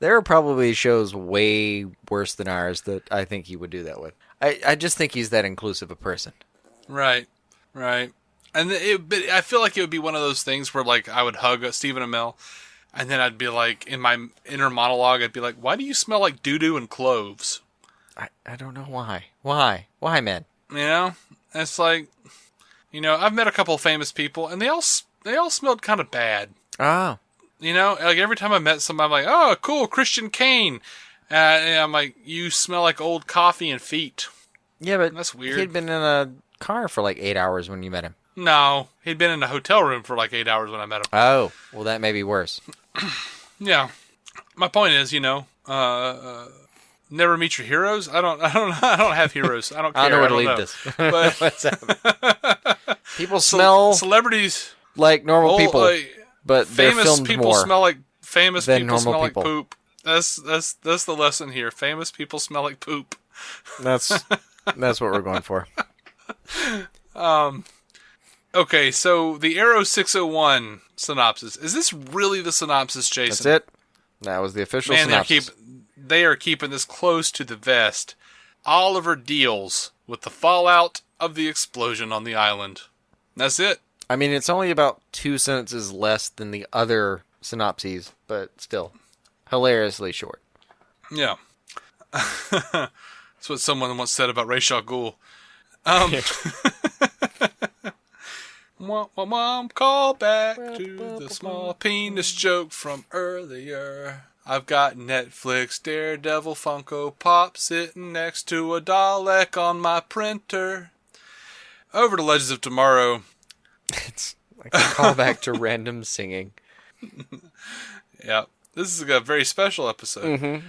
S4: There are probably shows way worse than ours that I think he would do that with. I just think he's that inclusive a person.
S1: Right. And but I feel like it would be one of those things where, like, I would hug Stephen Amell, and then I'd be like, in my inner monologue, I'd be like, why do you smell like doo-doo and cloves?
S4: I don't know why. Why, man?
S1: You know? It's like, you know, I've met a couple of famous people, and they all smelled kind of bad.
S4: Oh.
S1: You know, like every time I met somebody, I'm like, oh, cool, Christian Kane. And I'm like, you smell like old coffee and feet.
S4: Yeah, but
S1: that's weird.
S4: He'd been in a car for like 8 hours when you met him.
S1: No, he'd been in a hotel room for like 8 hours when I met him.
S4: Oh, well, that may be worse.
S1: Yeah. My point is, you know, never meet your heroes. I don't have heroes. I don't care.
S4: I don't know where to
S1: leave
S4: leave this.
S1: But
S4: What's happening? People smell
S1: celebrities
S4: like normal people, but they're
S1: famous
S4: filmed
S1: people
S4: more
S1: smell like famous
S4: than
S1: people
S4: normal
S1: smell
S4: people.
S1: like poop. That's the lesson here. Famous people smell like poop.
S4: That's what we're going for.
S1: Okay, so the Arrow 601 synopsis. Is this really the synopsis, Jason?
S4: That's it. That was the official synopsis.
S1: They are keeping this close to the vest. Oliver deals with the fallout of the explosion on the island. That's it.
S4: I mean, it's only about 2 sentences less than the other synopses, but still, hilariously short.
S1: Yeah. That's what someone once said about Ra's al Ghul. Mom, call back to the small penis joke from earlier. I've got Netflix, Daredevil, Funko Pop sitting next to a Dalek on my printer. Over to Legends of Tomorrow.
S4: It's like a callback to random singing.
S1: Yeah, this is a very special episode.
S4: Mm-hmm.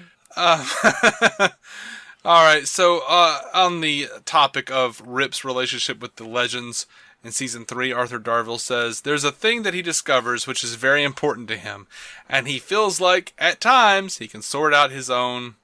S1: All right, so on the topic of Rip's relationship with the Legends, in Season 3, Arthur Darvill says, there's a thing that he discovers which is very important to him, and he feels like, at times, he can sort out his own,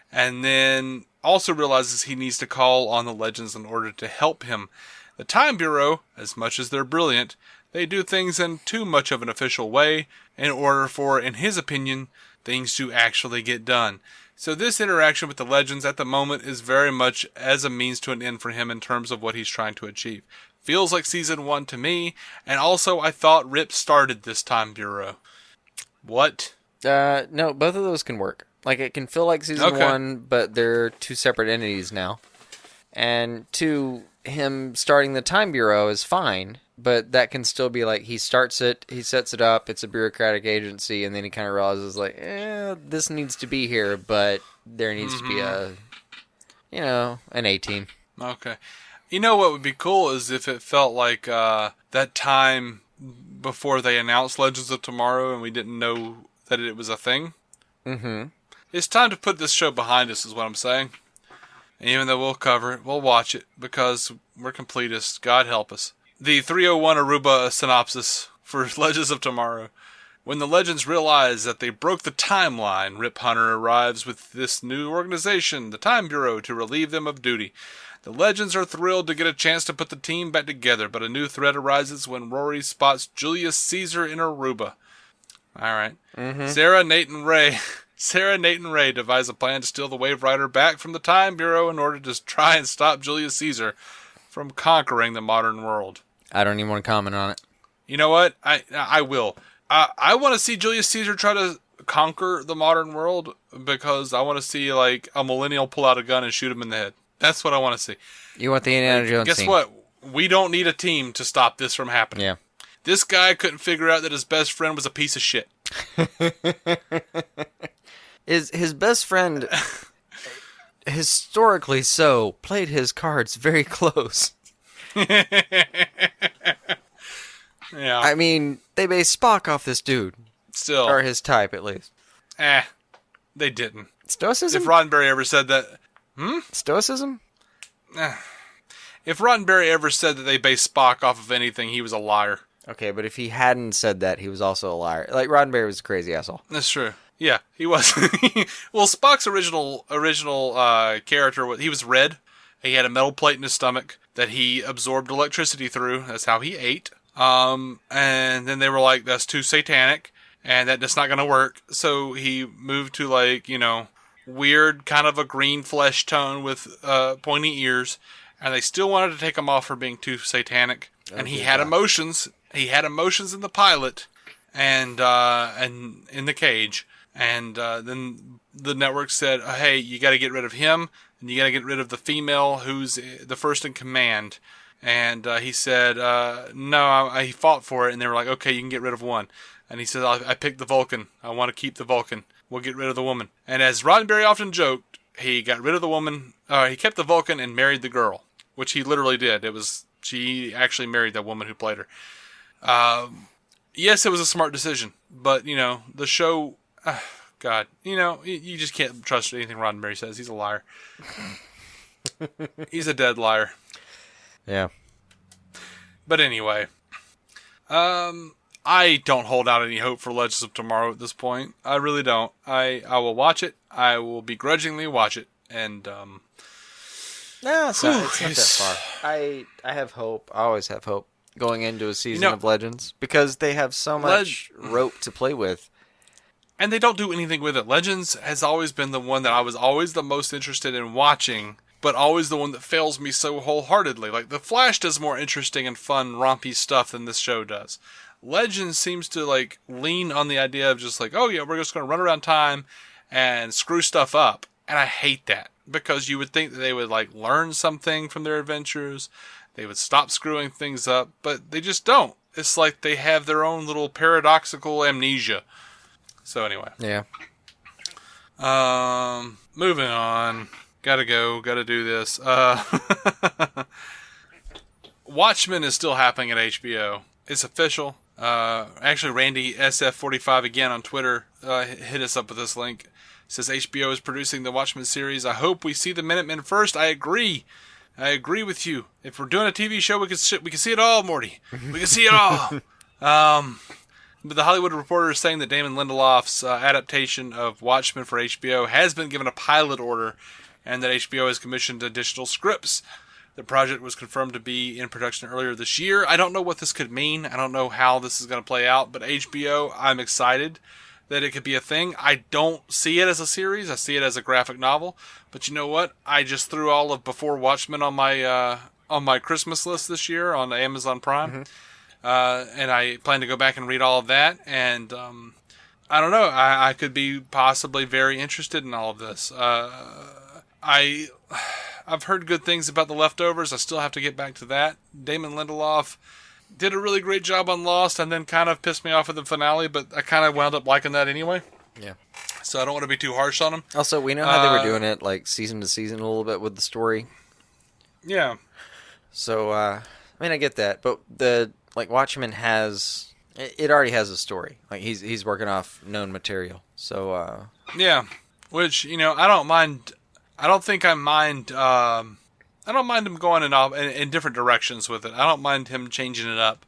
S1: and then also realizes he needs to call on the Legends in order to help him. The Time Bureau, as much as they're brilliant, they do things in too much of an official way in order for, in his opinion, things to actually get done. So this interaction with the Legends at the moment is very much as a means to an end for him in terms of what he's trying to achieve. Feels like Season 1 to me, and also I thought Rip started this Time Bureau. What?
S4: No, both of those can work. Like, it can feel like Season 1, but they're two separate entities now. And 2, him starting the Time Bureau is fine, but that can still be like, he starts it, he sets it up, it's a bureaucratic agency, and then he kind of realizes, like, this needs to be here, but there needs to be an A-team.
S1: Okay. You know what would be cool is if it felt like that time before they announced Legends of Tomorrow and we didn't know that it was a thing.
S4: Mm-hmm.
S1: It's time to put this show behind us is what I'm saying. And even though we'll cover it, we'll watch it because we're completists. God help us. The 301 Aruba synopsis for Legends of Tomorrow. When the Legends realize that they broke the timeline, Rip Hunter arrives with this new organization, the Time Bureau, to relieve them of duty. The Legends are thrilled to get a chance to put the team back together, but a new threat arises when Rory spots Julius Caesar in Aruba. Alright.
S4: Mm-hmm.
S1: Sarah, Nate, and Ray devise a plan to steal the Wave Rider back from the Time Bureau in order to try and stop Julius Caesar from conquering the modern world.
S4: I don't even want to comment on it.
S1: You know what? I will. I want to see Julius Caesar try to conquer the modern world because I want to see like a millennial pull out a gun and shoot him in the head. That's what I want to see.
S4: You want the Indiana Jones
S1: Guess
S4: scene.
S1: what? We don't need a team to stop this from happening.
S4: Yeah.
S1: This guy couldn't figure out that his best friend was a piece of shit.
S4: His best friend, historically so, played his cards very close.
S1: Yeah.
S4: I mean, they based Spock off this dude.
S1: Still.
S4: Or his type, at least.
S1: They didn't.
S4: Stoicism?
S1: If Roddenberry ever said that...
S4: Stoicism?
S1: If Roddenberry ever said that they based Spock off of anything, he was a liar.
S4: Okay, but if he hadn't said that, he was also a liar. Like, Roddenberry was a crazy asshole.
S1: That's true. Yeah, he was. Well, Spock's original character, he was red. He had a metal plate in his stomach that he absorbed electricity through. That's how he ate. And then they were like, that's too satanic, and that's not going to work. So he moved to, like, you know, weird kind of a green flesh tone with pointy ears, and they still wanted to take him off for being too satanic. And he had emotions. He had emotions in the pilot, and in the cage. And then the network said, hey, you got to get rid of him, and you got to get rid of the female who's the first in command. And he said, no, he fought for it, and they were like, okay, you can get rid of one. And he said, I picked the Vulcan. I want to keep the Vulcan. We'll get rid of the woman. And as Roddenberry often joked, he got rid of the woman, he kept the Vulcan and married the girl, which he literally did. She actually married that woman who played her. Yes, it was a smart decision, but, you know, the show, God, you know, you just can't trust anything Roddenberry says. He's a liar. He's a dead liar.
S4: Yeah.
S1: But anyway, I don't hold out any hope for Legends of Tomorrow at this point. I really don't. I will watch it. I will begrudgingly watch it. And,
S4: no, it's not that far. I have hope. I always have hope going into a season of Legends because they have so much rope to play with.
S1: And they don't do anything with it. Legends has always been the one that I was always the most interested in watching, but always the one that fails me so wholeheartedly. Like, The Flash does more interesting and fun, rompy stuff than this show does. Legends seems to, like, lean on the idea of just like, oh yeah, we're just going to run around time and screw stuff up. And I hate that, because you would think that they would, like, learn something from their adventures. They would stop screwing things up, but they just don't. It's like they have their own little paradoxical amnesia. So anyway.
S4: Yeah.
S1: Moving on. Gotta go. Gotta do this. Watchmen is still happening at HBO. It's official. Actually, Randy SF45 again on Twitter hit us up with this link. It says HBO is producing the Watchmen series. I hope we see the Minutemen first. I agree. I agree with you. If we're doing a TV show, we can see it all, Morty. We can see it all. But the Hollywood Reporter is saying that Damon Lindelof's adaptation of Watchmen for HBO has been given a pilot order, and that HBO has commissioned additional scripts. The project was confirmed to be in production earlier this year. I don't know what this could mean. I don't know how this is going to play out, but HBO, I'm excited that it could be a thing. I don't see it as a series. I see it as a graphic novel. But you know what? I just threw all of Before Watchmen on my Christmas list this year on Amazon Prime. Mm-hmm. And I plan to go back and read all of that. And I don't know. I could be possibly very interested in all of this. I've heard good things about The Leftovers. I still have to get back to that. Damon Lindelof did a really great job on Lost, and then kind of pissed me off at the finale, but I kind of wound up liking that anyway.
S4: Yeah.
S1: So I don't want to be too harsh on him.
S4: Also, we know how they were doing it, like, season to season a little bit with the story.
S1: Yeah.
S4: So, I mean, I get that, but Watchmen it already has a story. Like, he's working off known material. So,
S1: yeah. Which, you know, I don't mind. I don't mind him going in different directions with it. I don't mind him changing it up.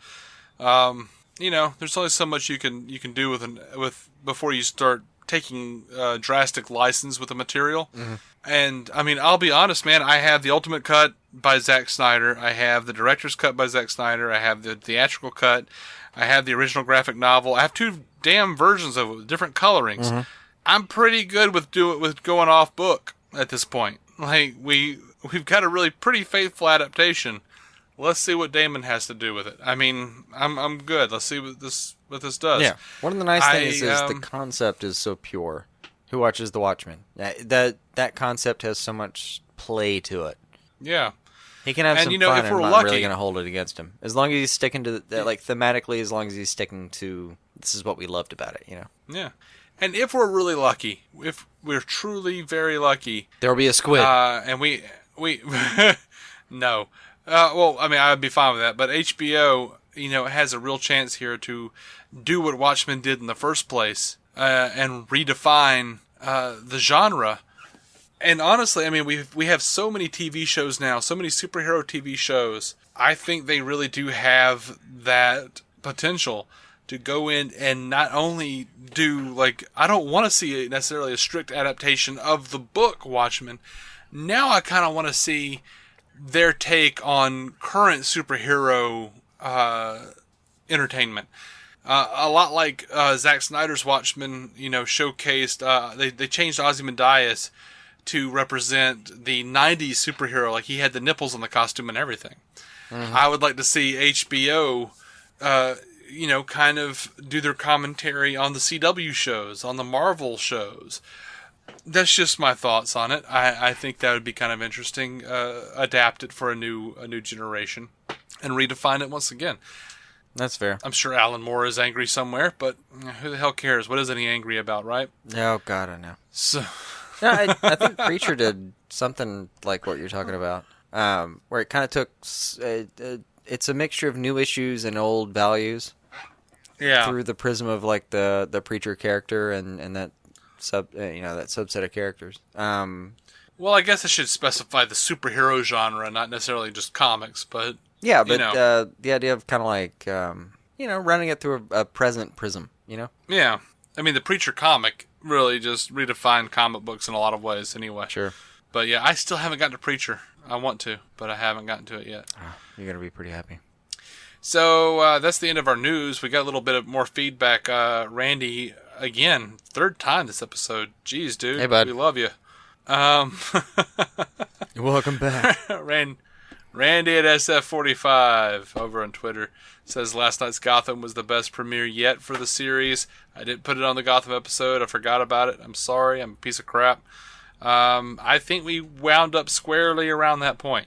S1: You know, there's only so much you can do with before you start taking drastic license with the material. Mm-hmm. And I mean, I'll be honest, man. I have the ultimate cut by Zack Snyder. I have the director's cut by Zack Snyder. I have the theatrical cut. I have the original graphic novel. I have two damn versions of it with different colorings. Mm-hmm. I'm pretty good with going off book at this point. Like, we've got a really pretty faithful adaptation. Let's see what Damon has to do with it. I mean, I'm good. Let's see what this does.
S4: Yeah. One of the nice things is the concept is so pure. Who watches The Watchmen? That concept has so much play to it.
S1: Yeah.
S4: He can have some fun, and I'm not really going to hold it against him. As long as he's sticking to thematically, as long as he's sticking to this is what we loved about it, you know.
S1: Yeah. And if we're really lucky, if we're truly very lucky,
S4: there'll be a squid.
S1: And we no. Well, I mean, I'd be fine with that. But HBO, you know, has a real chance here to do what Watchmen did in the first place and redefine the genre. And honestly, I mean, we have so many TV shows now, so many superhero TV shows. I think they really do have that potential to go in and not only do, like, I don't want to see necessarily a strict adaptation of the book Watchmen. Now I kind of want to see their take on current superhero entertainment. A lot like Zack Snyder's Watchmen, showcased. They changed Ozymandias to represent the 90s superhero. Like, he had the nipples on the costume and everything. Mm-hmm. I would like to see HBO, kind of do their commentary on the CW shows, on the Marvel shows. That's just my thoughts on it. I think that would be kind of interesting. Adapt it for a new generation and redefine it once again.
S4: That's fair.
S1: I'm sure Alan Moore is angry somewhere, but who the hell cares? What isn't he angry about, right?
S4: Oh, God, I know.
S1: So...
S4: No, I think Preacher did something like what you're talking about, where it kind of took... it's a mixture of new issues and old values.
S1: Yeah.
S4: Through the prism of, like, the Preacher character and that that subset of characters.
S1: Well, I guess I should specify the superhero genre, not necessarily just comics, but...
S4: Yeah, but the idea of kind of like, running it through a present prism,
S1: Yeah. I mean, the Preacher comic really just redefined comic books in a lot of ways anyway.
S4: Sure.
S1: But yeah, I still haven't gotten to Preacher. I want to, but I haven't gotten to it yet.
S4: Oh, you're going to be pretty happy.
S1: So that's the end of our news. We got a little bit of more feedback. Randy, again, third time this episode. Jeez, dude.
S4: Hey, bud.
S1: We love you.
S4: You're welcome back.
S1: Randy at SF45 over on Twitter says last night's Gotham was the best premiere yet for the series. I didn't put it on the Gotham episode. I forgot about it. I'm sorry. I'm a piece of crap. I think we wound up squarely around that point,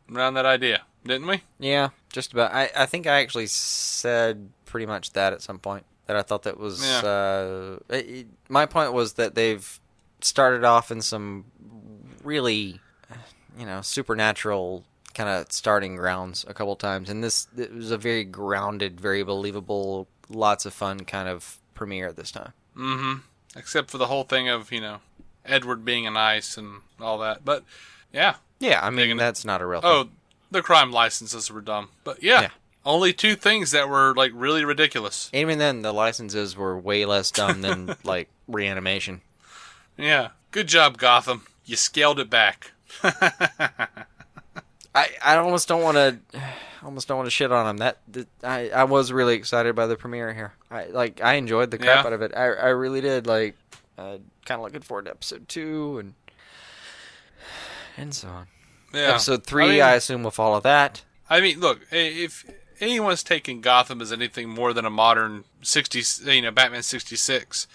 S1: around that idea, didn't we?
S4: Yeah, just about. I think I actually said pretty much that at some point. That I thought that was... Yeah. My point was that they've started off in some really, supernatural... kind of starting grounds a couple times, and it was a very grounded, very believable, lots of fun kind of premiere this time.
S1: Mm-hmm. Except for the whole thing of, Edward being an ice and all that. But, yeah.
S4: Yeah, I mean, that's not a real thing.
S1: Oh, the crime licenses were dumb. But, yeah. Only two things that were, like, really ridiculous.
S4: Even then, the licenses were way less dumb than, like, Reanimation.
S1: Yeah. Good job, Gotham. You scaled it back.
S4: I almost don't want to shit on him. I was really excited by the premiere here. I enjoyed the crap out of it. I really did. Like, kind of looking forward to episode 2 and so on.
S1: Yeah.
S4: Episode 3, I assume, will follow that.
S1: I mean, look, if anyone's taking Gotham as anything more than a modern Batman 66,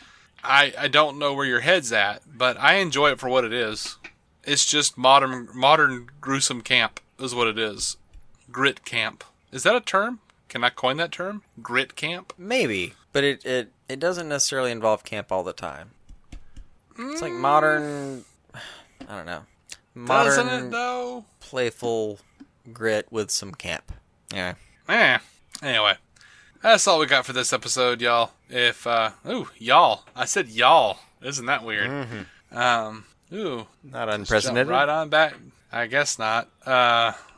S1: I don't know where your head's at, but I enjoy it for what it is. It's just modern gruesome camp. Is what it is. Grit camp. Is that a term? Can I coin that term? Grit camp?
S4: Maybe, but it doesn't necessarily involve camp all the time. It's like modern, I don't know. Modern,
S1: doesn't it though?
S4: Playful grit with some camp. Yeah.
S1: Anyway, that's all we got for this episode, y'all. Y'all. I said y'all. Isn't that weird?
S4: Mm-hmm.
S1: Not
S4: unprecedented.
S1: Right on back. I guess not.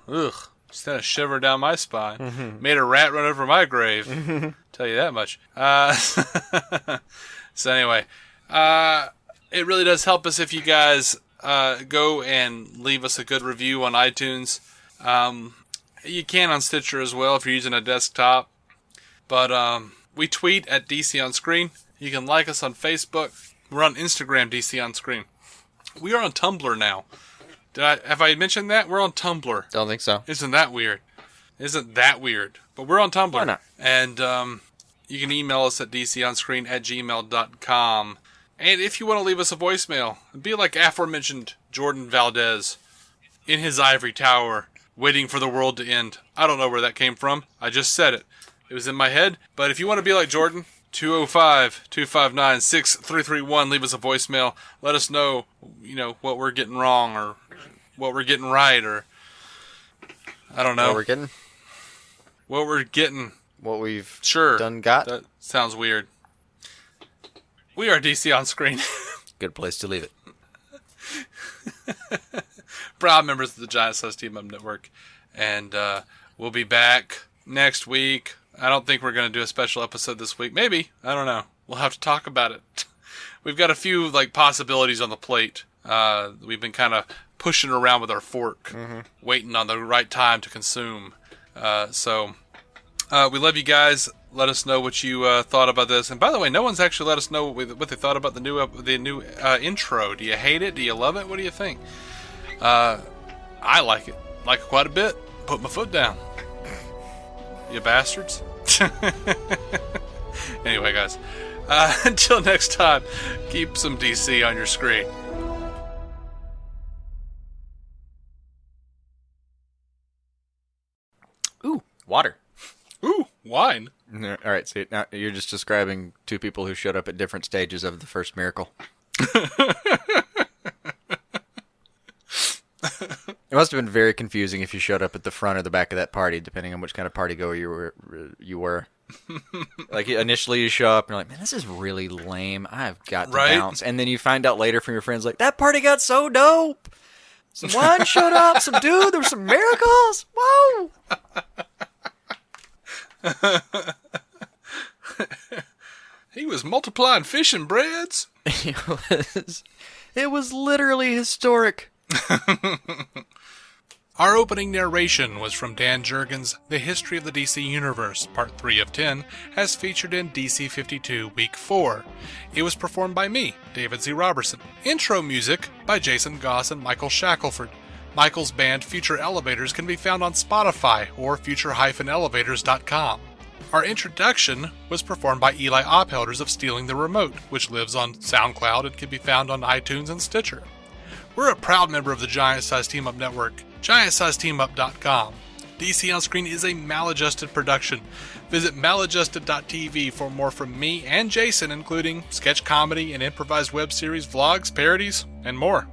S1: Just had a shiver down my spine.
S4: Mm-hmm.
S1: Made a rat run over my grave. Tell you that much. So anyway, it really does help us if you guys go and leave us a good review on iTunes. You can on Stitcher as well if you're using a desktop. But we tweet at DC On Screen. You can like us on Facebook. We're on Instagram, DC On Screen. We are on Tumblr now. Have I mentioned that? We're on Tumblr.
S4: Don't think so.
S1: Isn't that weird? But we're on Tumblr.
S4: Why not?
S1: And you can email us at dconscreen@gmail.com. And if you want to leave us a voicemail, be like aforementioned Jordan Valdez in his ivory tower, waiting for the world to end. I don't know where that came from. I just said it. It was in my head. But if you want to be like Jordan, 205-259-6331. Leave us a voicemail. Let us know, what we're getting wrong or what we're getting right, or I don't know.
S4: What we're getting. What we've done got.
S1: That sounds weird. We are DC On Screen.
S4: Good place to leave it.
S1: Proud members of the Giant Size Team Up Network. And we'll be back next week. I don't think we're going to do a special episode this week. Maybe. I don't know. We'll have to talk about it. We've got a few possibilities on the plate. We've been kind of pushing around with our fork, waiting on the right time to consume. So we love you guys. Let us know what you thought about this. And by the way, no one's actually let us know what they thought about the new intro. Do you hate it? Do you love it? What do you think? I like it. Like it quite a bit. Put my foot down. You bastards. Anyway, guys. Until next time, keep some DC on your screen.
S4: Ooh, water.
S1: Ooh, wine.
S4: All right, see, now you're just describing two people who showed up at different stages of the first miracle. It must have been very confusing if you showed up at the front or the back of that party, depending on which kind of party goer you were. Like, initially you show up and you're like, man, this is really lame. I've got to bounce. And then you find out later from your friends, like, that party got so dope. Some wine showed up. There were some miracles. Whoa.
S1: He was multiplying fish and breads.
S4: It was literally historic.
S1: Our opening narration was from Dan Jurgens' The History of the DC Universe, Part 3 of 10, as featured in DC 52 Week 4. It was performed by me, David Z. Robertson. Intro music by Jason Goss and Michael Shackelford. Michael's band Future Elevators can be found on Spotify or future-elevators.com. Our introduction was performed by Eli Ophelders of Stealing the Remote, which lives on SoundCloud and can be found on iTunes and Stitcher. We're a proud member of the Giant Size Team Up Network, GiantSizeTeamUp.com. DC On Screen is a maladjusted production. Visit maladjusted.tv for more from me and Jason, including sketch comedy and improvised web series, vlogs, parodies, and more.